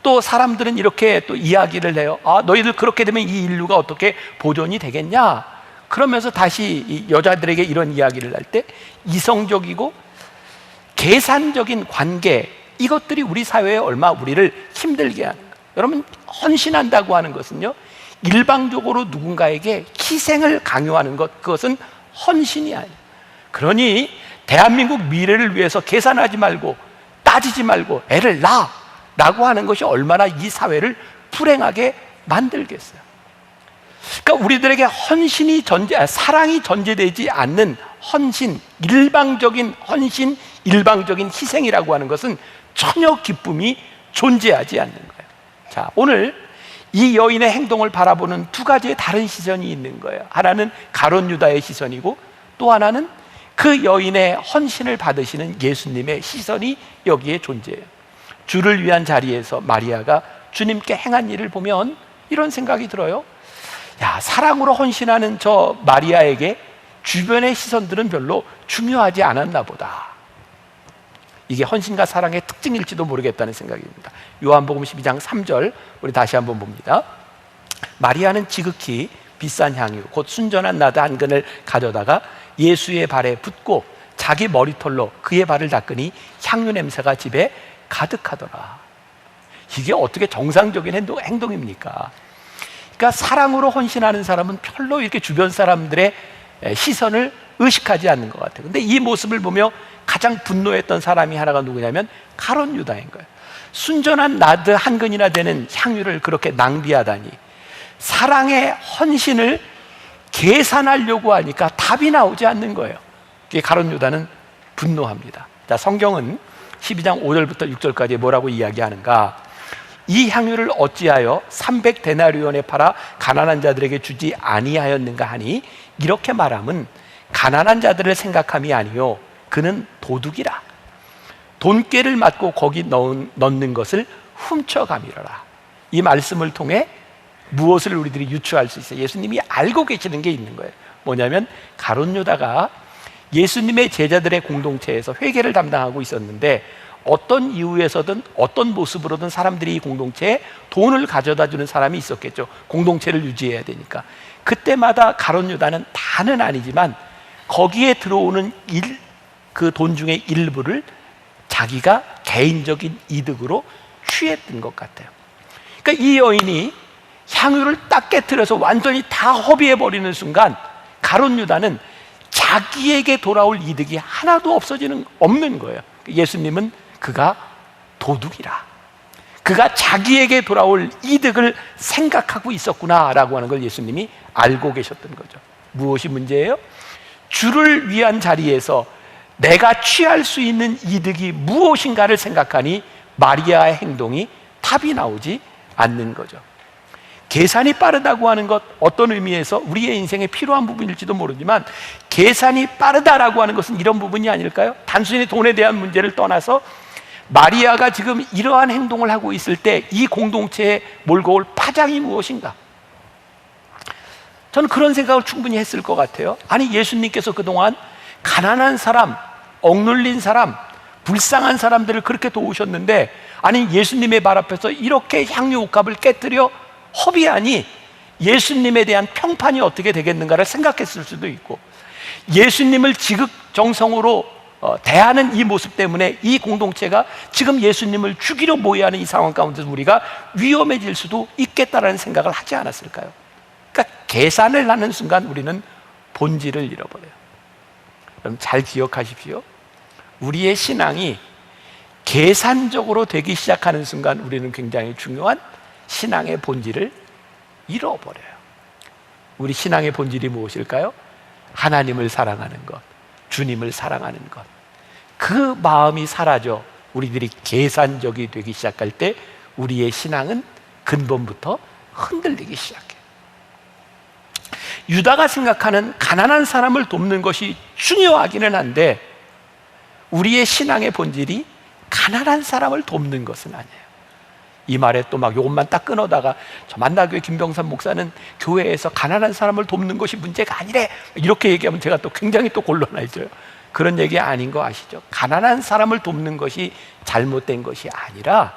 또 사람들은 이렇게 또 이야기를 해요. 아, 너희들 그렇게 되면 이 인류가 어떻게 보존이 되겠냐? 그러면서 다시 이 여자들에게 이런 이야기를 할 때 이성적이고 계산적인 관계, 이것들이 우리 사회에 얼마 우리를 힘들게 하는가. 여러분, 헌신한다고 하는 것은요, 일방적으로 누군가에게 희생을 강요하는 것, 그것은 헌신이 아니에요. 그러니 대한민국 미래를 위해서 계산하지 말고 따지지 말고 애를 낳아 라고 하는 것이 얼마나 이 사회를 불행하게 만들겠어요. 그러니까 우리들에게 헌신이 사랑이 전제되지 않는 헌신, 일방적인 헌신, 일방적인 희생이라고 하는 것은 전혀 기쁨이 존재하지 않는 거예요. 자, 오늘 이 여인의 행동을 바라보는 두 가지의 다른 시선이 있는 거예요. 하나는 가룟 유다의 시선이고, 또 하나는 그 여인의 헌신을 받으시는 예수님의 시선이 여기에 존재해요. 주를 위한 자리에서 마리아가 주님께 행한 일을 보면 이런 생각이 들어요. 야, 사랑으로 헌신하는 저 마리아에게 주변의 시선들은 별로 중요하지 않았나 보다. 이게 헌신과 사랑의 특징일지도 모르겠다는 생각입니다. 요한복음 12장 3절 우리 다시 한번 봅니다. 마리아는 지극히 비싼 향유 곧 순전한 나드 한 근을 가져다가 예수의 발에 붓고 자기 머리털로 그의 발을 닦으니 향유 냄새가 집에 가득하더라. 이게 어떻게 정상적인 행동입니까? 그러니까 사랑으로 헌신하는 사람은 별로 이렇게 주변 사람들의 시선을 의식하지 않는 것 같아요. 근데 이 모습을 보며 가장 분노했던 사람이 하나가 누구냐면 가룟 유다인 거예요. 순전한 나드 한 근이나 되는 향유를 그렇게 낭비하다니, 사랑의 헌신을 계산하려고 하니까 답이 나오지 않는 거예요. 가룟 유다는 분노합니다. 자, 성경은 12장 5절부터 6절까지 뭐라고 이야기하는가? 이 향유를 어찌하여 300데나리온에 팔아 가난한 자들에게 주지 아니하였는가 하니, 이렇게 말함은 가난한 자들을 생각함이 아니요 그는 도둑이라. 돈꾀를 맞고 거기 넣는 것을 훔쳐가미러라. 이 말씀을 통해 무엇을 우리들이 유추할 수 있어요? 예수님이 알고 계시는 게 있는 거예요. 뭐냐면 가룟 유다가 예수님의 제자들의 공동체에서 회계를 담당하고 있었는데, 어떤 이유에서든 어떤 모습으로든 사람들이 이 공동체에 돈을 가져다 주는 사람이 있었겠죠. 공동체를 유지해야 되니까. 그때마다 가룟 유다는 다는 아니지만 거기에 들어오는 그 돈 중에 일부를 자기가 개인적인 이득으로 취했던 것 같아요. 그러니까 이 여인이 향유를 딱 깨트려서 완전히 다 허비해버리는 순간 가룟 유다는 자기에게 돌아올 이득이 하나도 없는 거예요. 예수님은 그가 도둑이라, 그가 자기에게 돌아올 이득을 생각하고 있었구나라고 하는 걸 예수님이 알고 계셨던 거죠. 무엇이 문제예요? 주를 위한 자리에서 내가 취할 수 있는 이득이 무엇인가를 생각하니 마리아의 행동이 답이 나오지 않는 거죠. 계산이 빠르다고 하는 것, 어떤 의미에서 우리의 인생에 필요한 부분일지도 모르지만, 계산이 빠르다라고 하는 것은 이런 부분이 아닐까요? 단순히 돈에 대한 문제를 떠나서 마리아가 지금 이러한 행동을 하고 있을 때 이 공동체에 몰고 올 파장이 무엇인가? 저는 그런 생각을 충분히 했을 것 같아요. 아니, 예수님께서 그동안 가난한 사람, 억눌린 사람, 불쌍한 사람들을 그렇게 도우셨는데, 아니 예수님의 발 앞에서 이렇게 향유 옥합을 깨뜨려 허비하니 예수님에 대한 평판이 어떻게 되겠는가를 생각했을 수도 있고, 예수님을 지극정성으로 대하는 이 모습 때문에 이 공동체가 지금 예수님을 죽이려 모여하는 이 상황 가운데서 우리가 위험해질 수도 있겠다라는 생각을 하지 않았을까요? 그러니까 계산을 하는 순간 우리는 본질을 잃어버려요. 여러분 잘 기억하십시오. 우리의 신앙이 계산적으로 되기 시작하는 순간 우리는 굉장히 중요한 신앙의 본질을 잃어버려요. 우리 신앙의 본질이 무엇일까요? 하나님을 사랑하는 것, 주님을 사랑하는 것. 그 마음이 사라져 우리들이 계산적이 되기 시작할 때 우리의 신앙은 근본부터 흔들리기 시작해요. 유다가 생각하는 가난한 사람을 돕는 것이 중요하기는 한데, 우리의 신앙의 본질이 가난한 사람을 돕는 것은 아니에요. 이 말에 또 막 요것만 딱 끊어다가 저 만나교회 김병삼 목사는 교회에서 가난한 사람을 돕는 것이 문제가 아니래, 이렇게 얘기하면 제가 또 굉장히 또 곤란해져요. 그런 얘기 아닌 거 아시죠? 가난한 사람을 돕는 것이 잘못된 것이 아니라,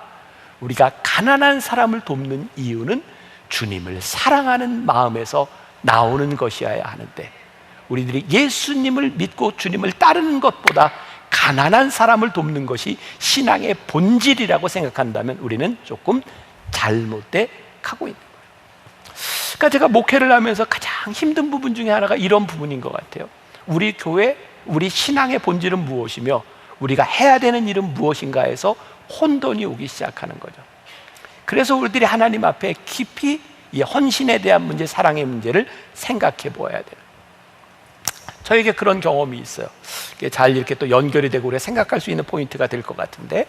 우리가 가난한 사람을 돕는 이유는 주님을 사랑하는 마음에서 나오는 것이어야 하는데, 우리들이 예수님을 믿고 주님을 따르는 것보다 가난한 사람을 돕는 것이 신앙의 본질이라고 생각한다면 우리는 조금 잘못돼 가고 있는 거예요. 그러니까 제가 목회를 하면서 가장 힘든 부분 중에 하나가 이런 부분인 것 같아요. 우리 교회, 우리 신앙의 본질은 무엇이며 우리가 해야 되는 일은 무엇인가 해서 혼돈이 오기 시작하는 거죠. 그래서 우리들이 하나님 앞에 깊이 이 헌신에 대한 문제, 사랑의 문제를 생각해 보아야 돼요. 저에게 그런 경험이 있어요. 잘 이렇게 또 연결이 되고 우리가 생각할 수 있는 포인트가 될 것 같은데,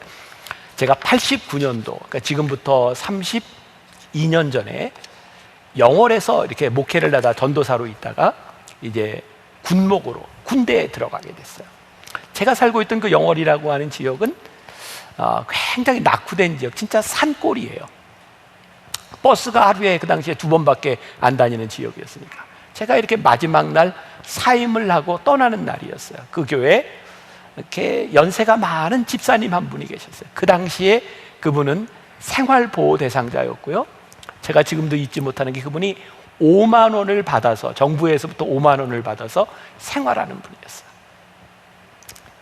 제가 89년도, 그러니까 지금부터 32년 전에 영월에서 이렇게 목회를 하다 전도사로 있다가 이제 군목으로 군대에 들어가게 됐어요. 제가 살고 있던 그 영월이라고 하는 지역은 굉장히 낙후된 지역, 진짜 산골이에요. 버스가 하루에 그 당시에 2번밖에 안 다니는 지역이었으니까 제가 이렇게 마지막 날 사임을 하고 떠나는 날이었어요. 그 교회에 이렇게 연세가 많은 집사님 한 분이 계셨어요. 그 당시에 그분은 생활보호 대상자였고요, 제가 지금도 잊지 못하는 게 그분이 5만 원을 받아서, 정부에서부터 5만 원을 받아서 생활하는 분이었어요.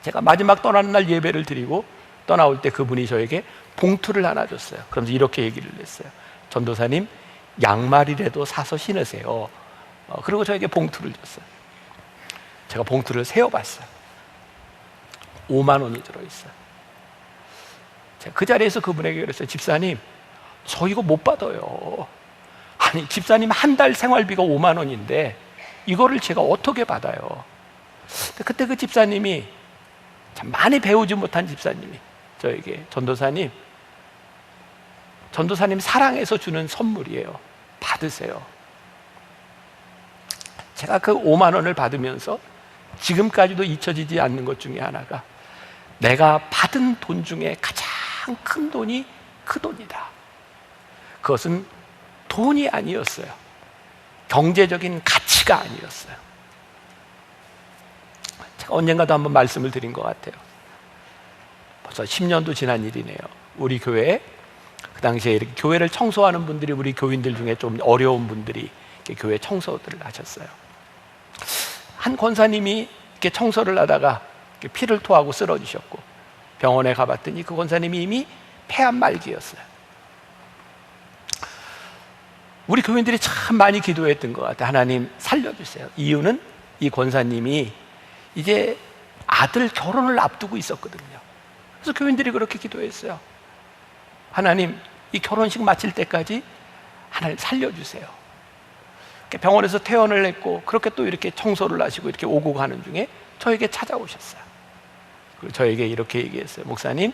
제가 마지막 떠나는 날 예배를 드리고 떠나올 때 그분이 저에게 봉투를 하나 줬어요. 그러면서 이렇게 얘기를 했어요. 전도사님, 양말이라도 사서 신으세요. 그리고 저에게 봉투를 줬어요. 제가 봉투를 세어봤어요. 5만 원이 들어있어요. 제가 그 자리에서 그분에게 그랬어요. 집사님, 저 이거 못 받아요. 아니, 집사님 한 달 생활비가 5만 원인데 이거를 제가 어떻게 받아요? 그때 그 집사님이, 참 많이 배우지 못한 집사님이 저에게, 전도사님 사랑해서 주는 선물이에요. 받으세요. 제가 그 5만 원을 받으면서 지금까지도 잊혀지지 않는 것 중에 하나가, 내가 받은 돈 중에 가장 큰 돈이 그 돈이다. 그것은 돈이 아니었어요. 경제적인 가치가 아니었어요. 제가 언젠가도 한번 말씀을 드린 것 같아요. 벌써 10년도 지난 일이네요. 우리 교회에 그 당시에 이렇게 교회를 청소하는 분들이, 우리 교인들 중에 좀 어려운 분들이 이렇게 교회 청소들을 하셨어요. 한 권사님이 이렇게 청소를 하다가 이렇게 피를 토하고 쓰러지셨고, 병원에 가봤더니 그 권사님이 이미 폐암 말기였어요. 우리 교인들이 참 많이 기도했던 것 같아요. 하나님 살려주세요. 이유는 이 권사님이 이제 아들 결혼을 앞두고 있었거든요. 그래서 교인들이 그렇게 기도했어요. 하나님, 이 결혼식 마칠 때까지 하나님 살려주세요. 병원에서 퇴원을 했고, 그렇게 또 이렇게 청소를 하시고 이렇게 오고 가는 중에 저에게 찾아오셨어요. 그리고 저에게 이렇게 얘기했어요. 목사님,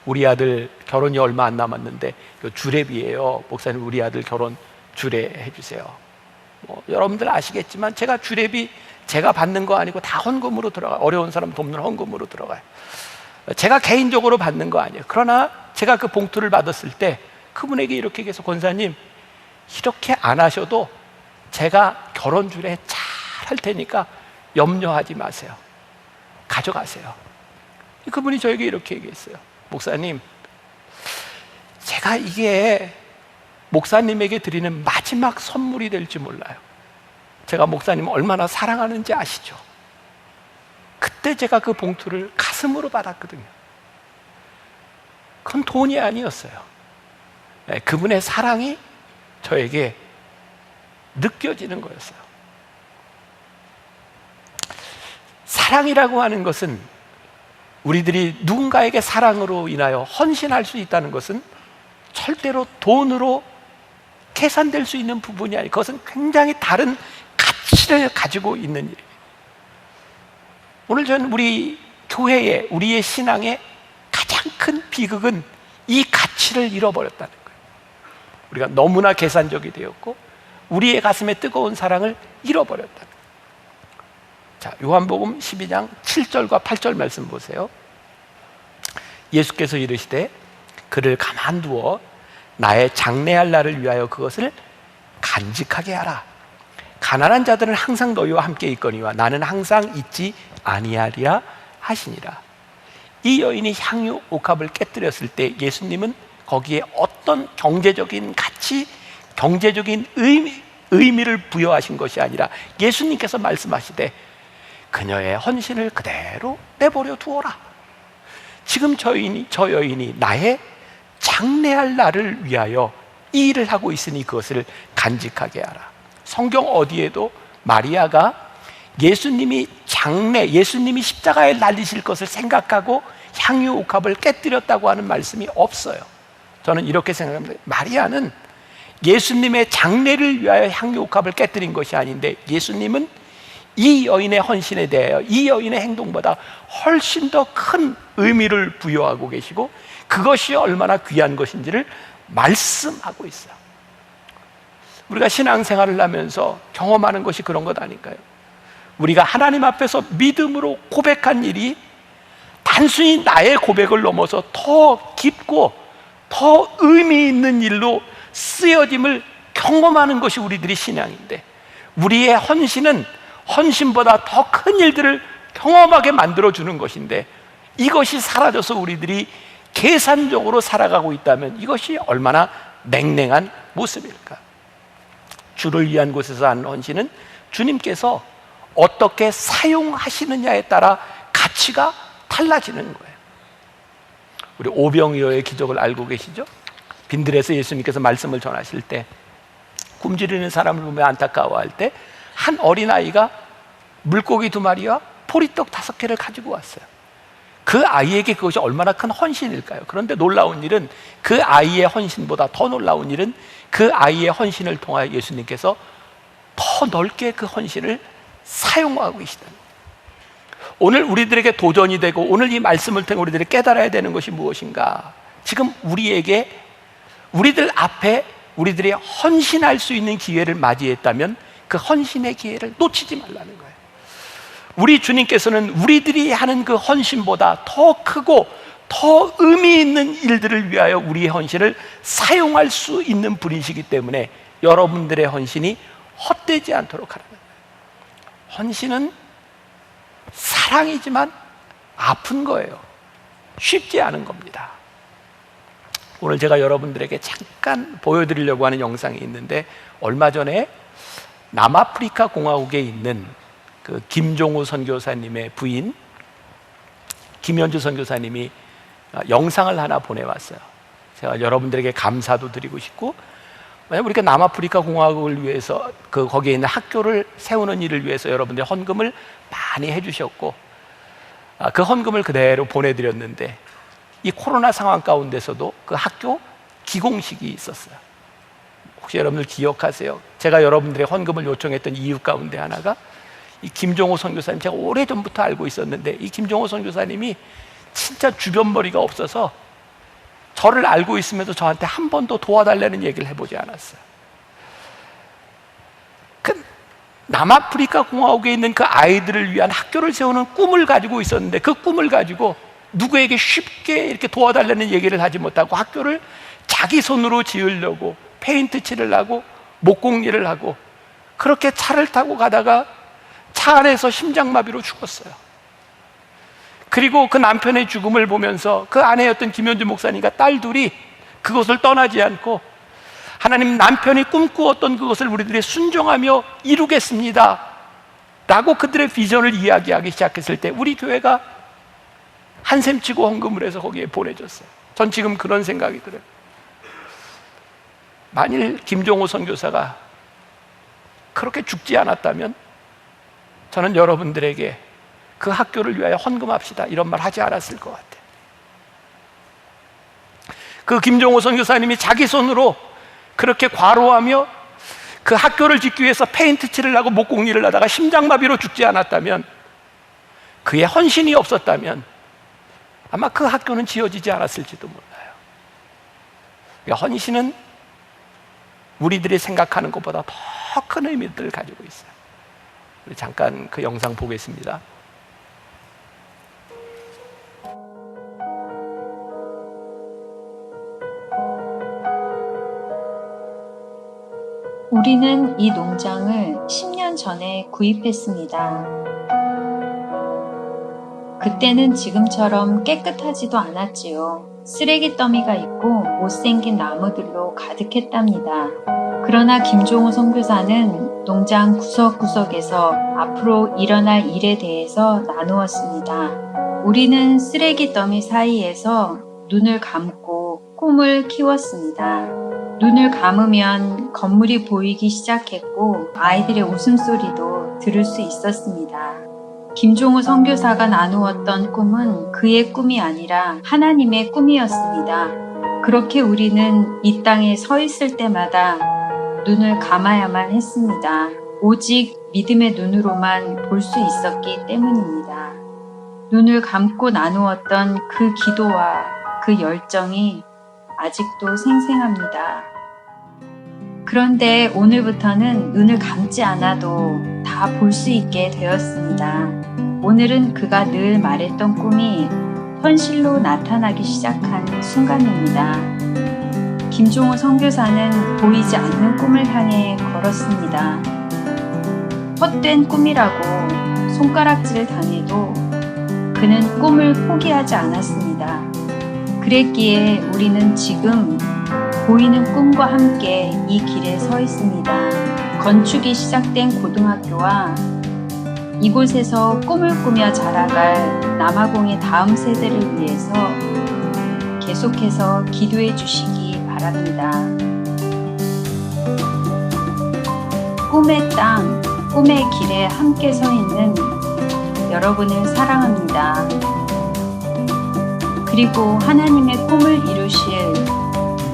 우리 아들 결혼이 얼마 안 남았는데 주례비예요. 목사님, 우리 아들 결혼 주례해 주세요. 여러분들 아시겠지만 제가 주례비 제가 받는 거 아니고 다 헌금으로 들어가요. 어려운 사람 돕는 헌금으로 들어가요. 제가 개인적으로 받는 거 아니에요. 그러나 제가 그 봉투를 받았을 때 그분에게 이렇게 얘기해서, 권사님, 이렇게 안 하셔도 제가 결혼 주례 잘 할 테니까 염려하지 마세요. 가져가세요. 그분이 저에게 이렇게 얘기했어요. 목사님, 제가 이게 목사님에게 드리는 마지막 선물이 될지 몰라요. 제가 목사님을 얼마나 사랑하는지 아시죠? 그때 제가 그 봉투를 가슴으로 받았거든요. 그건 돈이 아니었어요. 그분의 사랑이 저에게 느껴지는 거였어요. 사랑이라고 하는 것은, 우리들이 누군가에게 사랑으로 인하여 헌신할 수 있다는 것은 절대로 돈으로 계산될 수 있는 부분이 아니에요. 그것은 굉장히 다른 가치를 가지고 있는 일이에요. 오늘 저는 우리 교회에, 우리의 신앙의 가장 큰 비극은 이 가치를 잃어버렸다는 거예요. 우리가 너무나 계산적이 되었고 우리의 가슴에 뜨거운 사랑을 잃어버렸다는 거예요. 자, 요한복음 12장 7절과 8절 말씀 보세요. 예수께서 이르시되 그를 가만두어 나의 장래할 날을 위하여 그것을 간직하게 하라. 가난한 자들은 항상 너희와 함께 있거니와 나는 항상 있지 아니하리라 하시니라. 이 여인이 향유 옥합을 깨뜨렸을 때 예수님은 거기에 어떤 경제적인 가치, 경제적인 의미를 부여하신 것이 아니라 예수님께서 말씀하시되 그녀의 헌신을 그대로 내버려 두어라. 지금 저 여인이 나의 장래할 날을 위하여 이 일을 하고 있으니 그것을 간직하게 하라. 성경 어디에도 마리아가 예수님이 예수님이 십자가에 날리실 것을 생각하고 향유 옥합을 깨뜨렸다고 하는 말씀이 없어요. 저는 이렇게 생각합니다. 마리아는 예수님의 장래를 위하여 향유 옥합을 깨뜨린 것이 아닌데, 예수님은 이 여인의 헌신에 대하여 이 여인의 행동보다 훨씬 더 큰 의미를 부여하고 계시고 그것이 얼마나 귀한 것인지를 말씀하고 있어요. 우리가 신앙생활을 하면서 경험하는 것이 그런 것 아닐까요? 우리가 하나님 앞에서 믿음으로 고백한 일이 단순히 나의 고백을 넘어서 더 깊고 더 의미 있는 일로 쓰여짐을 경험하는 것이 우리들이 신앙인데, 우리의 헌신은 헌신보다 더 큰 일들을 경험하게 만들어주는 것인데, 이것이 사라져서 우리들이 계산적으로 살아가고 있다면 이것이 얼마나 냉랭한 모습일까? 주를 위한 곳에서 하는 헌신은 주님께서 어떻게 사용하시느냐에 따라 가치가 달라지는 거예요. 우리 오병이어의 기적을 알고 계시죠? 빈들에서 예수님께서 말씀을 전하실 때 굶주리는 사람을 보며 안타까워할 때 한 어린아이가 물고기 2마리와 보리떡 5개를 가지고 왔어요. 그 아이에게 그것이 얼마나 큰 헌신일까요? 그런데 놀라운 일은 그 아이의 헌신보다 더 놀라운 일은 그 아이의 헌신을 통하여 예수님께서 더 넓게 그 헌신을 사용하고 계시다는 거예요. 오늘 우리들에게 도전이 되고 오늘 이 말씀을 통해 우리들이 깨달아야 되는 것이 무엇인가? 지금 우리들 앞에 우리들이 헌신할 수 있는 기회를 맞이했다면 그 헌신의 기회를 놓치지 말라는 거예요. 우리 주님께서는 우리들이 하는 그 헌신보다 더 크고 더 의미 있는 일들을 위하여 우리의 헌신을 사용할 수 있는 분이시기 때문에 여러분들의 헌신이 헛되지 않도록 하라는 거예요. 헌신은 사랑이지만 아픈 거예요. 쉽지 않은 겁니다. 오늘 제가 여러분들에게 잠깐 보여드리려고 하는 영상이 있는데, 얼마 전에 남아프리카 공화국에 있는 그 김종우 선교사님의 부인 김현주 선교사님이 영상을 하나 보내왔어요. 제가 여러분들에게 감사도 드리고 싶고, 만약 우리가 남아프리카 공화국을 위해서 거기에 있는 학교를 세우는 일을 위해서 여러분들의 헌금을 많이 해주셨고, 그 헌금을 그대로 보내드렸는데 이 코로나 상황 가운데서도 그 학교 기공식이 있었어요. 혹시 여러분들 기억하세요? 제가 여러분들의 헌금을 요청했던 이유 가운데 하나가 이 김종호 선교사님, 제가 오래전부터 알고 있었는데 이 김종호 선교사님이 진짜 주변머리가 없어서 저를 알고 있으면서 저한테 한 번도 도와달라는 얘기를 해보지 않았어요. 그 남아프리카 공화국에 있는 그 아이들을 위한 학교를 세우는 꿈을 가지고 있었는데 그 꿈을 가지고 누구에게 쉽게 이렇게 도와달라는 얘기를 하지 못하고 학교를 자기 손으로 지으려고 페인트 칠을 하고 목공일을 하고 그렇게 차를 타고 가다가 차 안에서 심장마비로 죽었어요. 그리고 그 남편의 죽음을 보면서 그 아내였던 김현주 목사님과 딸 둘이 그것을 떠나지 않고, 하나님, 남편이 꿈꾸었던 그것을 우리들이 순종하며 이루겠습니다 라고 그들의 비전을 이야기하기 시작했을 때 우리 교회가 한샘 치고 헌금을 해서 거기에 보내줬어요. 전 지금 그런 생각이 들어요. 만일 김종호 선교사가 그렇게 죽지 않았다면 저는 여러분들에게 그 학교를 위하여 헌금합시다 이런 말 하지 않았을 것 같아요. 그 김종호 선교사님이 자기 손으로 그렇게 과로하며 그 학교를 짓기 위해서 페인트 칠을 하고 목공일을 하다가 심장마비로 죽지 않았다면, 그의 헌신이 없었다면 아마 그 학교는 지어지지 않았을지도 몰라요. 그러니까 헌신은 우리들이 생각하는 것보다 더 큰 의미들을 가지고 있어요. 우리 잠깐 그 영상 보겠습니다. 우리는 이 농장을 10년 전에 구입했습니다. 그때는 지금처럼 깨끗하지도 않았지요. 쓰레기 더미가 있고 못생긴 나무들로 가득했답니다. 그러나 김종우 선교사는 농장 구석구석에서 앞으로 일어날 일에 대해서 나누었습니다. 우리는 쓰레기 더미 사이에서 눈을 감고 꿈을 키웠습니다. 눈을 감으면 건물이 보이기 시작했고 아이들의 웃음소리도 들을 수 있었습니다. 김종우 선교사가 나누었던 꿈은 그의 꿈이 아니라 하나님의 꿈이었습니다. 그렇게 우리는 이 땅에 서 있을 때마다 눈을 감아야만 했습니다. 오직 믿음의 눈으로만 볼 수 있었기 때문입니다. 눈을 감고 나누었던 그 기도와 그 열정이 아직도 생생합니다. 그런데 오늘부터는 눈을 감지 않아도 다 볼 수 있게 되었습니다. 오늘은 그가 늘 말했던 꿈이 현실로 나타나기 시작한 순간입니다. 김종호 선교사는 보이지 않는 꿈을 향해 걸었습니다. 헛된 꿈이라고 손가락질을 당해도 그는 꿈을 포기하지 않았습니다. 그랬기에 우리는 지금 보이는 꿈과 함께 이 길에 서 있습니다. 건축이 시작된 고등학교와 이곳에서 꿈을 꾸며 자라갈 남아공의 다음 세대를 위해서 계속해서 기도해 주시기 바랍니다. 꿈의 땅, 꿈의 길에 함께 서 있는 여러분을 사랑합니다. 그리고 하나님의 꿈을 이루실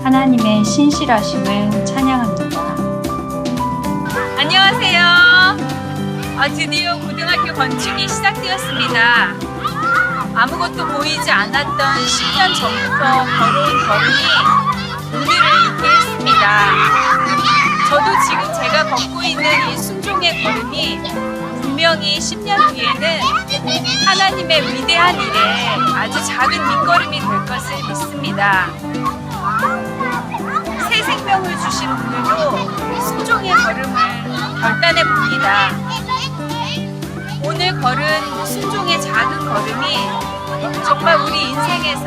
하나님의 신실하심을 찬양합니다. 안녕하세요. 드디어 고등학교 건축이 시작되었습니다. 아무것도 보이지 않았던 10년 전부터 걸어온 걸음이 우리를 있게 했습니다. 저도 지금 제가 걷고 있는 이 순종의 걸음이 분명히 10년 뒤에는 하나님의 위대한 일에 아주 작은 밑거름이 될 것을 믿습니다. 새 생명을 주신 분들도 순종의 걸음을 결단해 봅니다. 오늘 걸은 순종의 작은 걸음이 정말 우리 인생에서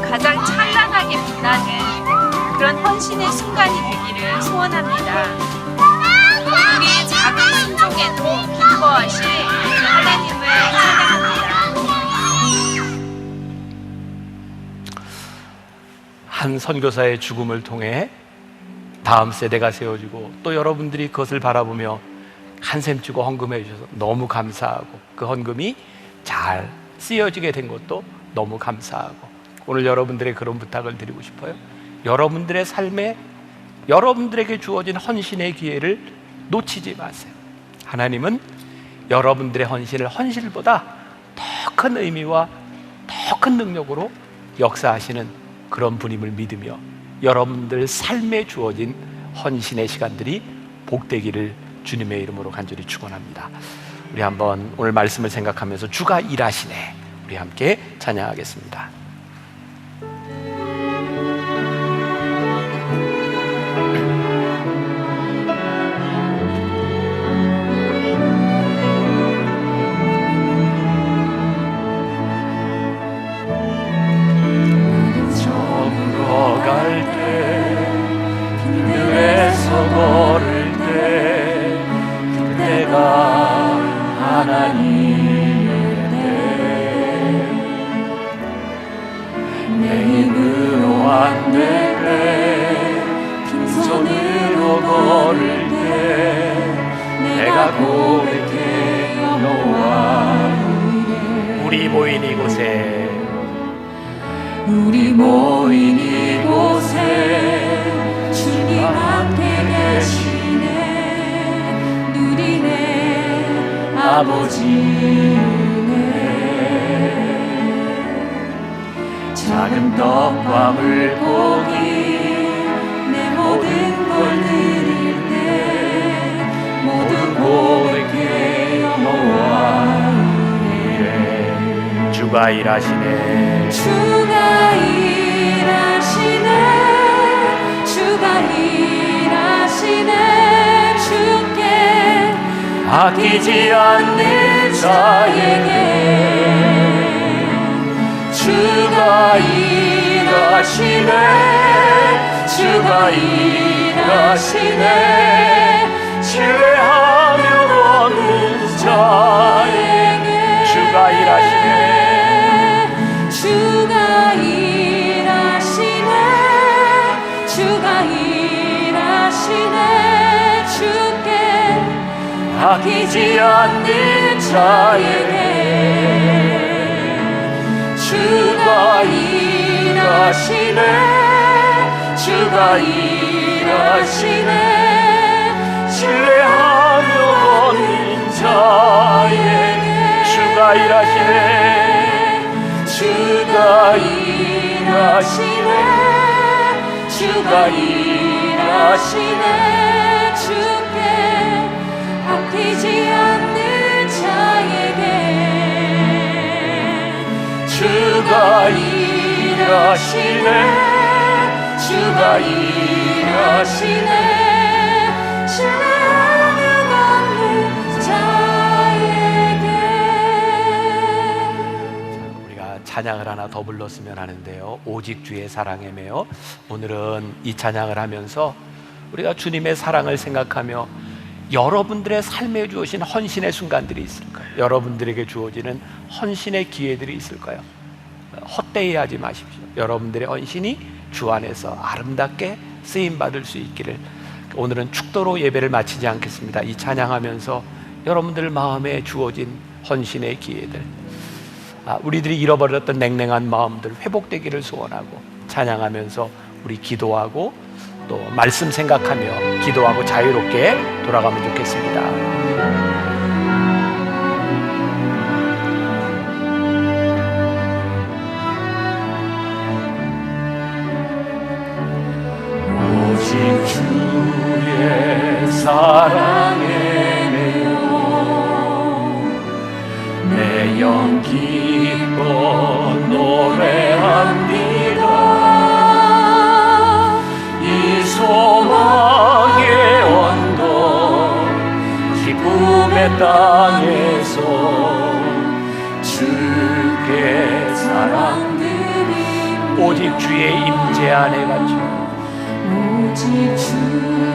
가장 찬란하게 빛나는 그런 헌신의 순간이 되기를 소원합니다. 우리의 작은 순종에도 기뻐하실 하나님을 찬양합니다. 한 선교사의 죽음을 통해 다음 세대가 세워지고 또 여러분들이 그것을 바라보며 한샘 치고 헌금해 주셔서 너무 감사하고 그 헌금이 잘 쓰여지게 된 것도 너무 감사하고 오늘 여러분들의 그런 부탁을 드리고 싶어요. 여러분들의 삶에 여러분들에게 주어진 헌신의 기회를 놓치지 마세요. 하나님은 여러분들의 헌신을 헌신보다 더 큰 의미와 더 큰 능력으로 역사하시는 그런 분임을 믿으며 여러분들 삶에 주어진 헌신의 시간들이 복되기를 주님의 이름으로 간절히 축원합니다. 우리 한번 오늘 말씀을 생각하면서 주가 일하시네 우리 함께 찬양하겠습니다. 우리 모인 이곳에 주님 함께 계시네 누리네 아버지네 작은 떡과 물고기 내 모든 걸 드릴 때 모두 고백해 여호와 주가 일하시네 주가 일하시네 주가 일하시네 주께 아끼지 않는 자에게 주가 일하시네 주가 일하시네 신뢰하면 얻는 자에게 주가 일하시네 주가 일하시네 주가 일하시네 주께 아끼지 않는 자에게 주가 일하시네 주가 일하시네 신뢰하며 얻는 자에게 주가 일하시네 주가 일하시네 주가 일하시네 주께 아끼지 않는 자에게 주가 일하시네 주가 일하시네 신뢰하는 없는 자에게 우리가 찬양을 하나 더 불렀으면 하는데요. 오직 주의 사랑에 매여 오늘은 이 찬양을 하면서 우리가 주님의 사랑을 생각하며 여러분들의 삶에 주어진 헌신의 순간들이 있을까요? 여러분들에게 주어지는 헌신의 기회들이 있을까요? 헛되이 하지 마십시오. 여러분들의 헌신이 주 안에서 아름답게 쓰임받을 수 있기를. 오늘은 축도로 예배를 마치지 않겠습니다. 이 찬양하면서 여러분들 마음에 주어진 헌신의 기회들, 우리들이 잃어버렸던 냉랭한 마음들 회복되기를 소원하고, 찬양하면서 우리 기도하고 또 말씀 생각하며 기도하고 자유롭게 돌아가면 좋겠습니다. 오직 주의 사랑에 내 영 기뻐 노래합니다. 이 소망의 언덕 기쁨의 땅에서 주께 사랑 드립니다. 오직 주의 임재 안에 갇혀 오직 주